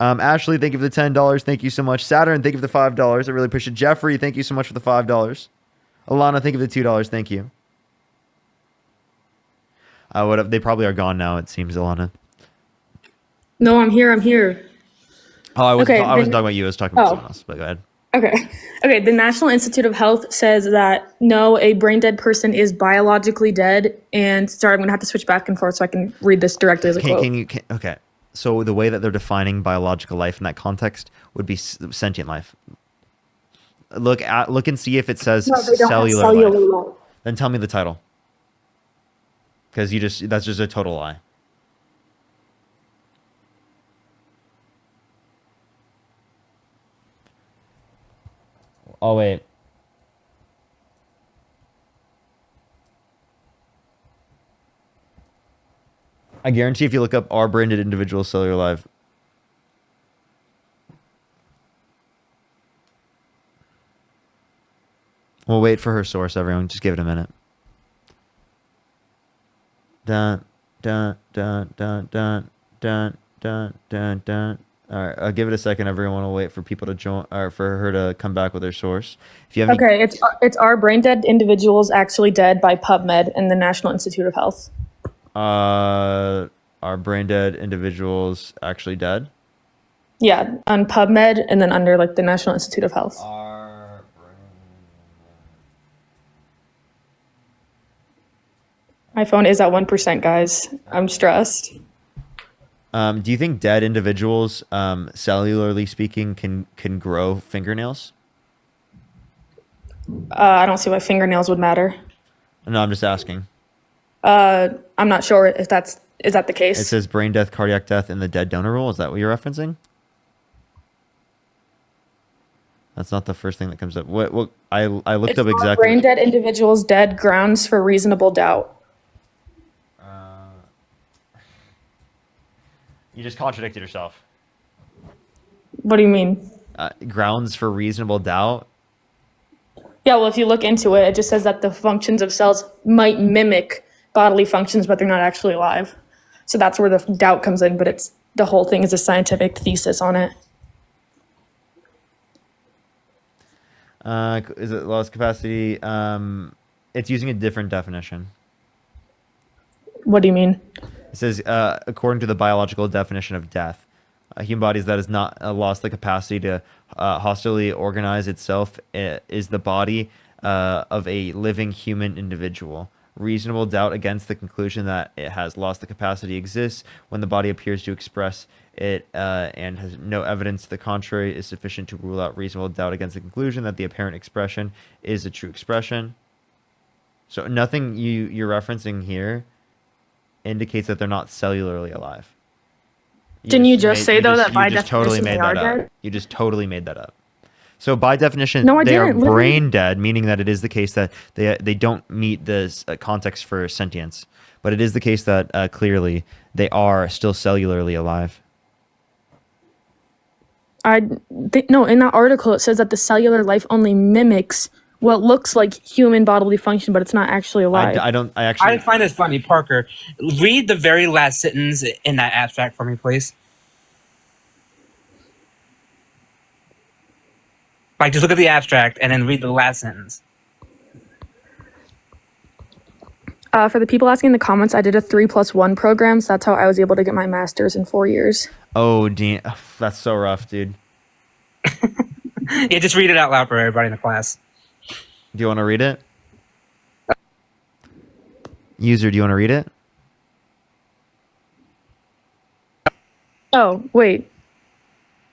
Ashley, thank you for the $10. Thank you so much. Saturn, thank you for the $5. I really appreciate it. Jeffrey, thank you so much for the $5. Alana, thank you for the $2. Thank you. They probably are gone now, it seems, Alana. No, I'm here. I'm here. Oh, I wasn't Okay, talking then- about you. I was talking about Oh. someone else, but go ahead. Okay. The National Institute of Health says that no, a brain dead person is biologically dead. And sorry, I'm going to have to switch back and forth so I can read this directly as a quote. Okay. So the way that they're defining biological life in that context would be sentient life. Look and see if it says No, they don't have cellular life. life. Then tell me the title. Because that's just a total lie. Oh wait. I guarantee if you look up our branded individual cellular life. We'll wait for her source, everyone. Just give it a minute. Dun dun dun dun dun dun dun dun dun. All right, I'll give it a second. Everyone will wait for people to join, or for her to come back with her source. If you have any, Okay, it's Are Brain Dead Individuals Actually Dead by PubMed and the National Institute of Health. are brain dead individuals actually dead? Yeah, on PubMed and then under like the National Institute of Health. My phone is at 1%, guys. I'm stressed. Do you think dead individuals, cellularly speaking, can grow fingernails? I don't see why fingernails would matter. No, I'm just asking. I'm not sure if is that the case. It says brain death, cardiac death, and the dead donor rule. Is that what you're referencing? That's not the first thing that comes up. What I looked It's up Are exactly. Brain Dead Individuals Dead Grounds for Reasonable Doubt. You just contradicted yourself. What do you mean? Grounds for reasonable doubt. Yeah, well, if you look into it, it just says that the functions of cells might mimic bodily functions, but they're not actually alive. So that's where the doubt comes in, but the whole thing is a scientific thesis on it. Is it lost capacity? It's using a different definition. What do you mean? It says, according to the biological definition of death, a human body that has not lost the capacity to hostilely organize itself is the body of a living human individual. Reasonable doubt against the conclusion that it has lost the capacity exists when the body appears to express it and has no evidence to the contrary is sufficient to rule out reasonable doubt against the conclusion that the apparent expression is a true expression. So nothing you're referencing here indicates that they're not cellularly alive. Didn't you just say, though, that by you just totally definition made they are that up. dead? You just totally made that up. So by definition, No, I they are didn't, literally. brain dead, meaning that it is the case that they don't meet the context for sentience. But it is the case that clearly they are still cellularly alive. No, in that article, it says that the cellular life only mimics what looks like human bodily function, but it's not actually alive. I find this funny. Parker, read the very last sentence in that abstract for me, please. Like, just look at the abstract and then read the last sentence. For the people asking in the comments, I did a 3+1 program, so that's how I was able to get my master's in 4 years. Oh, Dean, that's so rough, dude. Yeah, just read it out loud for everybody in the class. Do you want to read it? User, do you want to read it? Oh, wait.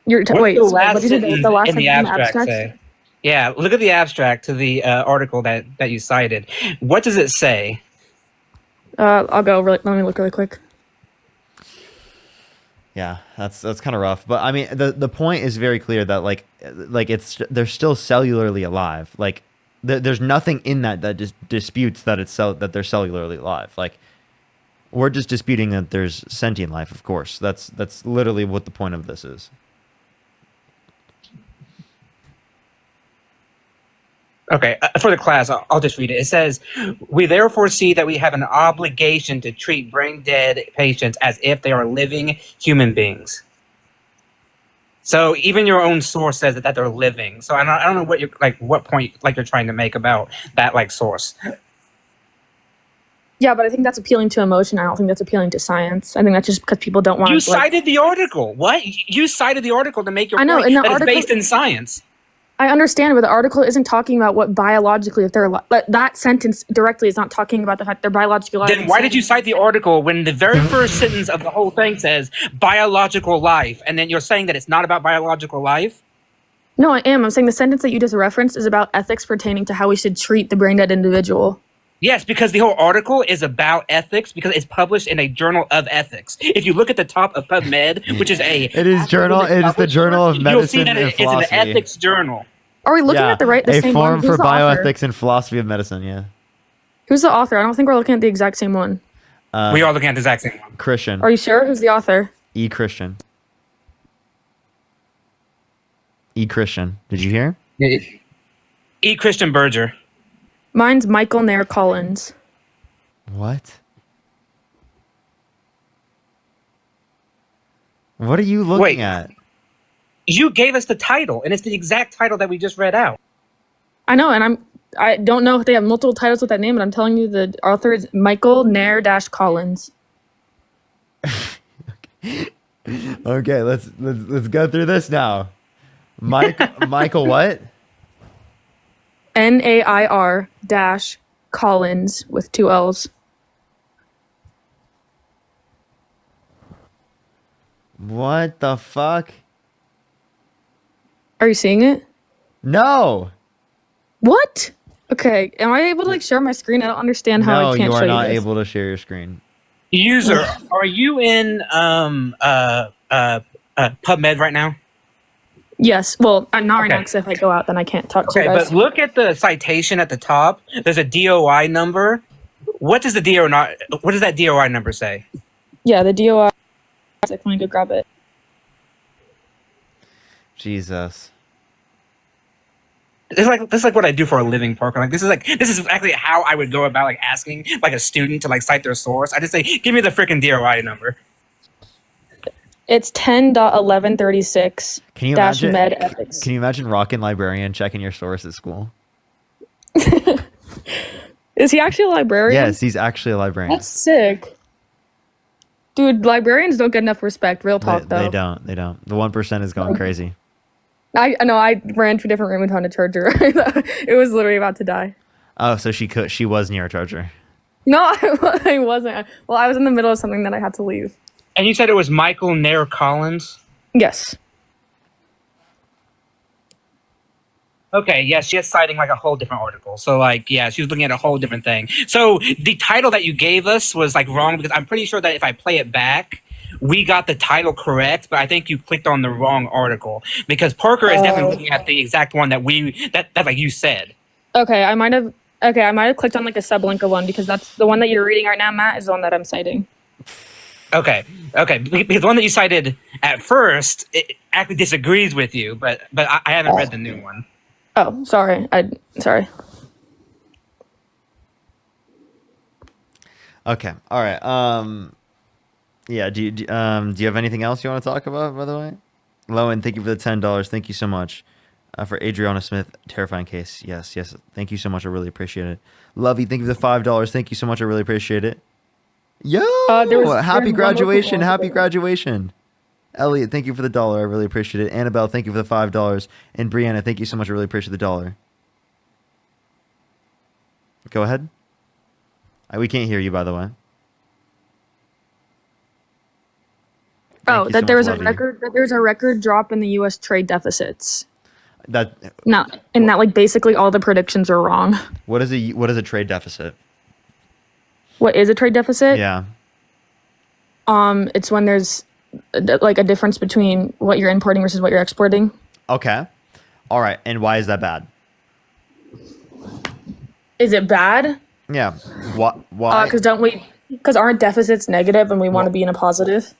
What's Wait, the so last what did you do? sentence The last in the sentence abstract say? Yeah, look at the abstract to the article that you cited. What does it say? I'll go. Let me look really quick. Yeah, that's kind of rough. But I mean, the point is very clear that like they're still cellularly alive. Like there's nothing in that just disputes that that they're cellularly alive. Like We're just disputing that there's sentient life, of course. That's literally what the point of this is. Okay, for the class, I'll just read it. It says, "We therefore see that we have an obligation to treat brain dead patients as if they are living human beings." So even your own source says that they're living. So I don't know what point you're trying to make about that source. Yeah, but I think that's appealing to emotion. I don't think that's appealing to science. I think that's just because people don't want. You cited the article. What? You cited the article to make your I know, point in the that article, it's based in science. I understand, but the article isn't talking about what biologically, if they're that sentence directly is not talking about the fact they're biologically alive. Then why did you cite the article when the very first sentence of the whole thing says biological life, and then you're saying that it's not about biological life? No, I am. I'm saying the sentence that you just referenced is about ethics pertaining to how we should treat the brain dead individual. Yes, because the whole article is about ethics because it's published in a journal of ethics. If you look at the top of PubMed, which is It is the Journal of Medicine you'll see that and it's Philosophy. an ethics journal. Are we looking at the same one? Forum for Who's the author? Bioethics and Philosophy of Medicine, yeah. Who's the author? I don't think we're looking at the exact same one. We are looking at the exact same one. Christian. Are you sure? Who's the author? E. Christian. E. Christian. Did you hear? E. Christian Berger. Mine's Michael Nair Collins. What? What are you looking at? You gave us the title, and it's the exact title that we just read out. I know, and I don't know if they have multiple titles with that name, but I'm telling you the author is Michael Nair Collins. Okay, let's go through this now. Michael what? Nair Collins with 2 L's. What the fuck? Are you seeing it? No. What? Okay, am I able to share my screen? I don't understand how No, I can't you show are not you this. able to share your screen. User, are you in PubMed right now? Yes, well, I'm not right now Okay. because if I go out, then I can't talk to Okay, you guys. but look at the citation at the top. There's a DOI number. What does that DOI number say? Yeah, the DOI. Let me go grab it. Jesus. This is what I do for a living, Parker. This is exactly how I would go about asking a student to cite their source. I just say, give me the freaking DOI number. It's 10.1136 Can you dash imagine? med ethics. Can you imagine Rockin' Librarian checking your source at school? Is he actually a librarian? Yes, he's actually a librarian. That's sick. Dude, librarians don't get enough respect. Real talk, though. They don't. The 1% is going crazy. I know. I ran to a different room and found a charger. It was literally about to die. Oh, so she was near a charger. No, I wasn't. Well, I was in the middle of something that I had to leave. And you said it was Michael Nair Collins? Yes. Okay, yeah, she is citing a whole different article. So she was looking at a whole different thing. So the title that you gave us was wrong because I'm pretty sure that if I play it back, we got the title correct, but I think you clicked on the wrong article because Parker is definitely looking at the exact one that you said. Okay, I might have clicked on a sublink of one because that's the one that you're reading right now, Matt, is the one that I'm citing. Okay, because the one that you cited at first it actually disagrees with you, but I haven't read the new one. Oh, sorry. Sorry. Okay. All right. Yeah. Do you have anything else you want to talk about? By the way, Lowen, thank you for the $10. Thank you so much for Adriana Smith. Terrifying case. Yes. Thank you so much. I really appreciate it. Lovey, thank you for the $5. Thank you so much. I really appreciate it. Yo! Happy graduation. Happy graduation. Elliot, thank you for the $1. I really appreciate it. Annabelle, thank you for the $5. And Brianna, thank you so much. I really appreciate the $1. Go ahead. We can't hear you, by the way. That there was a record drop in the U.S. trade deficits. Basically all the predictions are wrong. What is a trade deficit? What is a trade deficit? Yeah. It's when there's a difference between what you're importing versus what you're exporting. Okay. All right. And why is that bad? Is it bad? Yeah. Why? Because don't we Because aren't deficits negative and we want to be in a positive?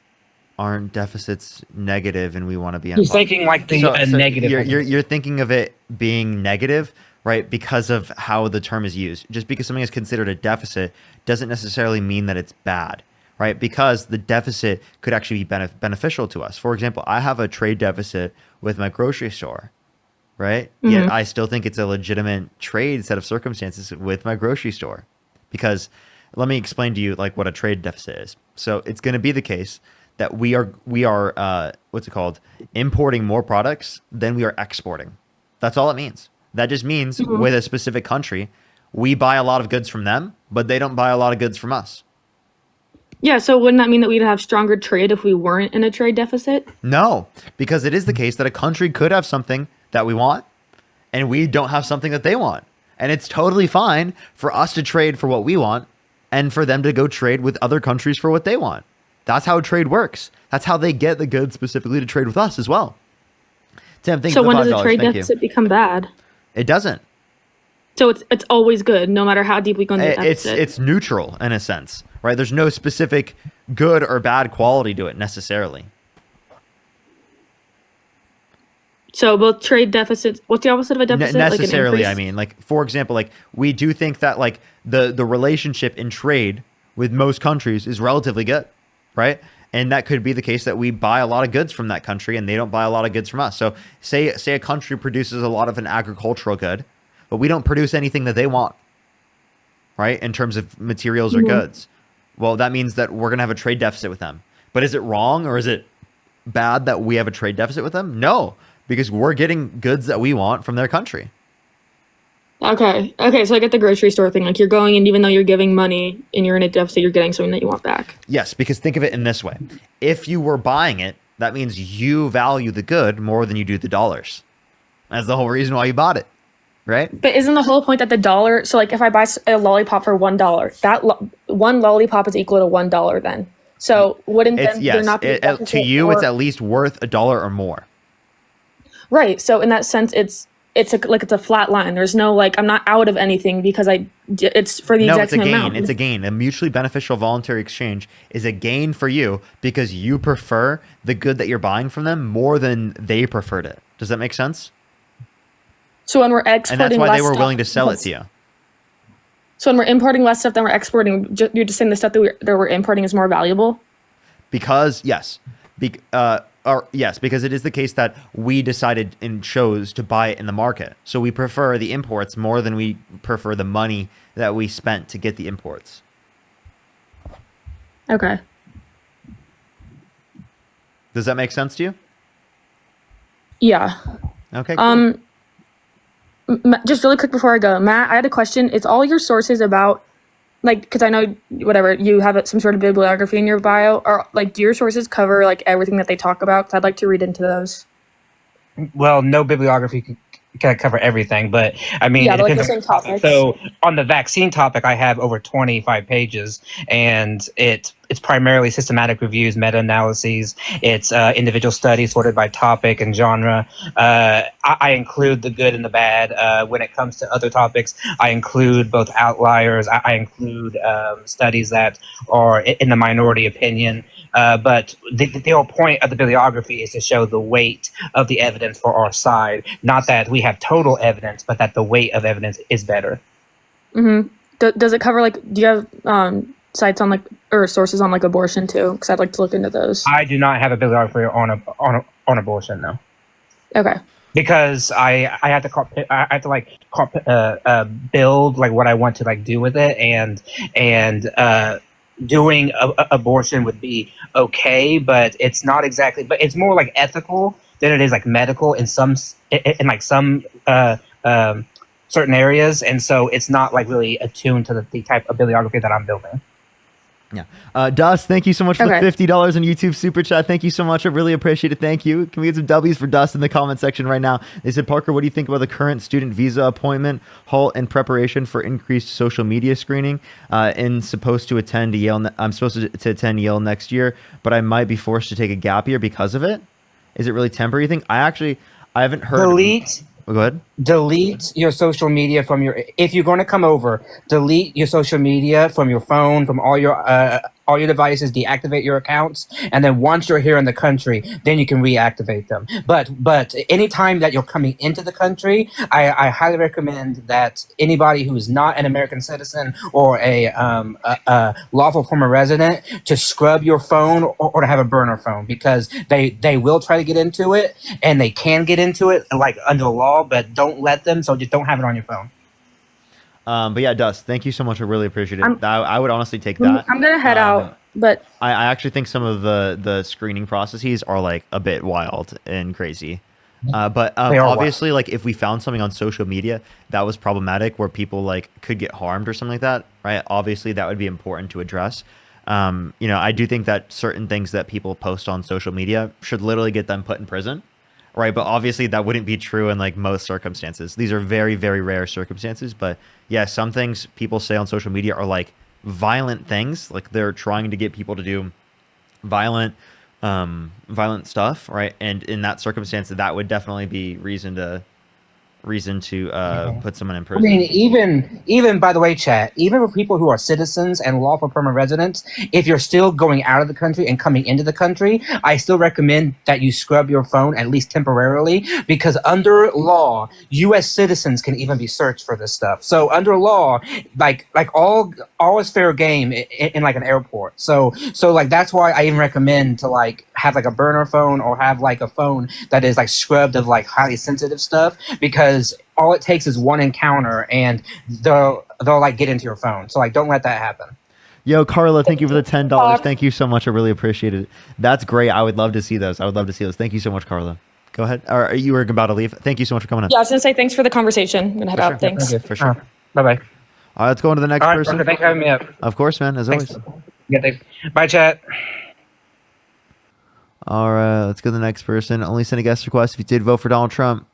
Aren't deficits negative and we want to be in He's a thinking like the negative. You're thinking of it being negative, right? Because of how the term is used. Just because something is considered a deficit doesn't necessarily mean that it's bad, right? Because the deficit could actually be beneficial to us. For example, I have a trade deficit with my grocery store, right? Yet I still think it's a legitimate trade set of circumstances with my grocery store. Because let me explain to you like what a trade deficit is. So it's going to be the case that we are what's it called, importing more products than we are exporting. That's all it means. That just means with a specific country, we buy a lot of goods from them, but they don't buy a lot of goods from us. Yeah, so wouldn't that mean that we'd have stronger trade if we weren't in a trade deficit? No, because it is the case that a country could have something that we want and we don't have something that they want. And it's totally fine for us to trade for what we want and for them to go trade with other countries for what they want. That's how trade works. That's how they get the goods specifically to trade with us as well. Tim, thank you So for when $5. does a trade Thank deficit become bad? It doesn't. So it's always good, no matter how deep we go into the deficit. It's neutral in a sense, right? There's no specific good or bad quality to it necessarily. So both trade deficits. What's the opposite of a deficit? Necessarily, like I mean, like for example, like we do think that like the relationship in trade with most countries is relatively good, right? And that could be the case that we buy a lot of goods from that country and they don't buy a lot of goods from us. So say a country produces a lot of an agricultural good, but we don't produce anything that they want, right? In terms of materials or goods. Well, that means that we're going to have a trade deficit with them. But is it wrong or is it bad that we have a trade deficit with them? No, because we're getting goods that we want from their country. Okay, so I get the grocery store thing. Like you're going and even though you're giving money and you're in a deficit, you're getting something that you want back. Yes, because think of it in this way. If you were buying it, that means you value the good more than you do the dollars. That's the whole reason why you bought it, right? But isn't the whole point that the dollar, so like if I buy a lollipop for $1, that one lollipop is equal to $1 then. So wouldn't then there not be a deficit to you, it's at least worth $1 or more. Right. So in that sense, it's a flat line. There's no like I'm not out of anything because it's for the exact same amount. It's a gain. A mutually beneficial voluntary exchange is a gain for you because you prefer the good that you're buying from them more than they preferred it. Does that make sense? So when we're exporting, and that's why less they were stuff, willing to sell it to you. So when we're importing less stuff than we're exporting, you're just saying the stuff that we're importing is more valuable? Because yes, because it is the case that we decided and chose to buy it in the market. So we prefer the imports more than we prefer the money that we spent to get the imports. Okay. Does that make sense to you? Yeah. Okay. Cool. Just really quick before I go, Matt, I had a question. Is all your sources about, like, because I know whatever you have some sort of bibliography in your bio, or like, do your sources cover like everything that they talk about? Because I'd like to read into those. Well, no bibliography can cover everything, but I mean, yeah, it but like depends the on same the topic. topics. So on the vaccine topic, I have over 25 pages, and it's primarily systematic reviews, meta-analyses. It's individual studies sorted by topic and genre. I include the good and the bad. When it comes to other topics, I include both outliers. I include studies that are in the minority opinion. But the whole point of the bibliography is to show the weight of the evidence for our side. Not that we have total evidence, but that the weight of evidence is better. Mm-hmm. Does it cover like? Do you have sites on like or sources on like abortion too? Because I'd like to look into those. I do not have a bibliography on abortion, no. Okay. Because I have to build like what I want to like do with it, and doing abortion would be okay, but it's not exactly. But it's more like ethical than it is like medical in some certain areas, and so it's not like really attuned to the type of bibliography that I'm building. Yeah. Dust, thank you so much for the $50 on YouTube Super Chat. Thank you so much. I really appreciate it. Thank you. Can we get some W's for Dust in the comment section right now? They said, Parker, what do you think about the current student visa appointment halt in preparation for increased social media screening? I'm supposed to attend Yale next year, but I might be forced to take a gap year because of it. Is it really temporary, you think? I haven't heard. Oh, go ahead. Delete your social media from your. If you're going to come over, delete your social media from your phone, from all your devices. Deactivate your accounts, and then once you're here in the country, then you can reactivate them. But anytime that you're coming into the country, I highly recommend that anybody who is not an American citizen or a lawful permanent resident to scrub your phone or to have a burner phone, because they will try to get into it, and they can get into it like under the law, but don't let them. So just don't have it on your phone. But yeah, Dust, thank you so much. I really appreciate it. I would honestly take that. I'm gonna head out, but I actually think some of the screening processes are like a bit wild and crazy. But They are obviously, like if we found something on social media that was problematic, where people like could get harmed or something like that, right? Obviously, that would be important to address. I do think that certain things that people post on social media should literally get them put in prison, right? But obviously, that wouldn't be true in like most circumstances. These are very, very rare circumstances. But yeah, some things people say on social media are like violent things, like they're trying to get people to do violent stuff, right? And in that circumstance, that would definitely be reason to put someone in I prison. mean, even by the way, chat, even for people who are citizens and lawful permanent residents, if you're still going out of the country and coming into the country, I still recommend that you scrub your phone at least temporarily, because under law, U.S. citizens can even be searched for this stuff. So under law, like all is fair game in like an airport. So like that's why I even recommend to like have like a burner phone or have like a phone that is like scrubbed of like highly sensitive stuff, because all it takes is one encounter and they'll like get into your phone. So like don't let that happen. Yo, Carla, thank you for the $10. Thank you so much. I really appreciate it. That's great. I would love to see those. Thank you so much, Carla. Go ahead. Or you were about to leave. Thank you so much for coming on. yeah, I was gonna say thanks for the conversation. I'm gonna head out. Thanks. For sure. Bye bye. All right, let's go on to the next All right, person. Parker, thanks for having me up. Of course, man. As Thanks. always. Yeah, thanks. Bye, chat. All right, let's go to the next person. Only send a guest request if you did vote for Donald Trump.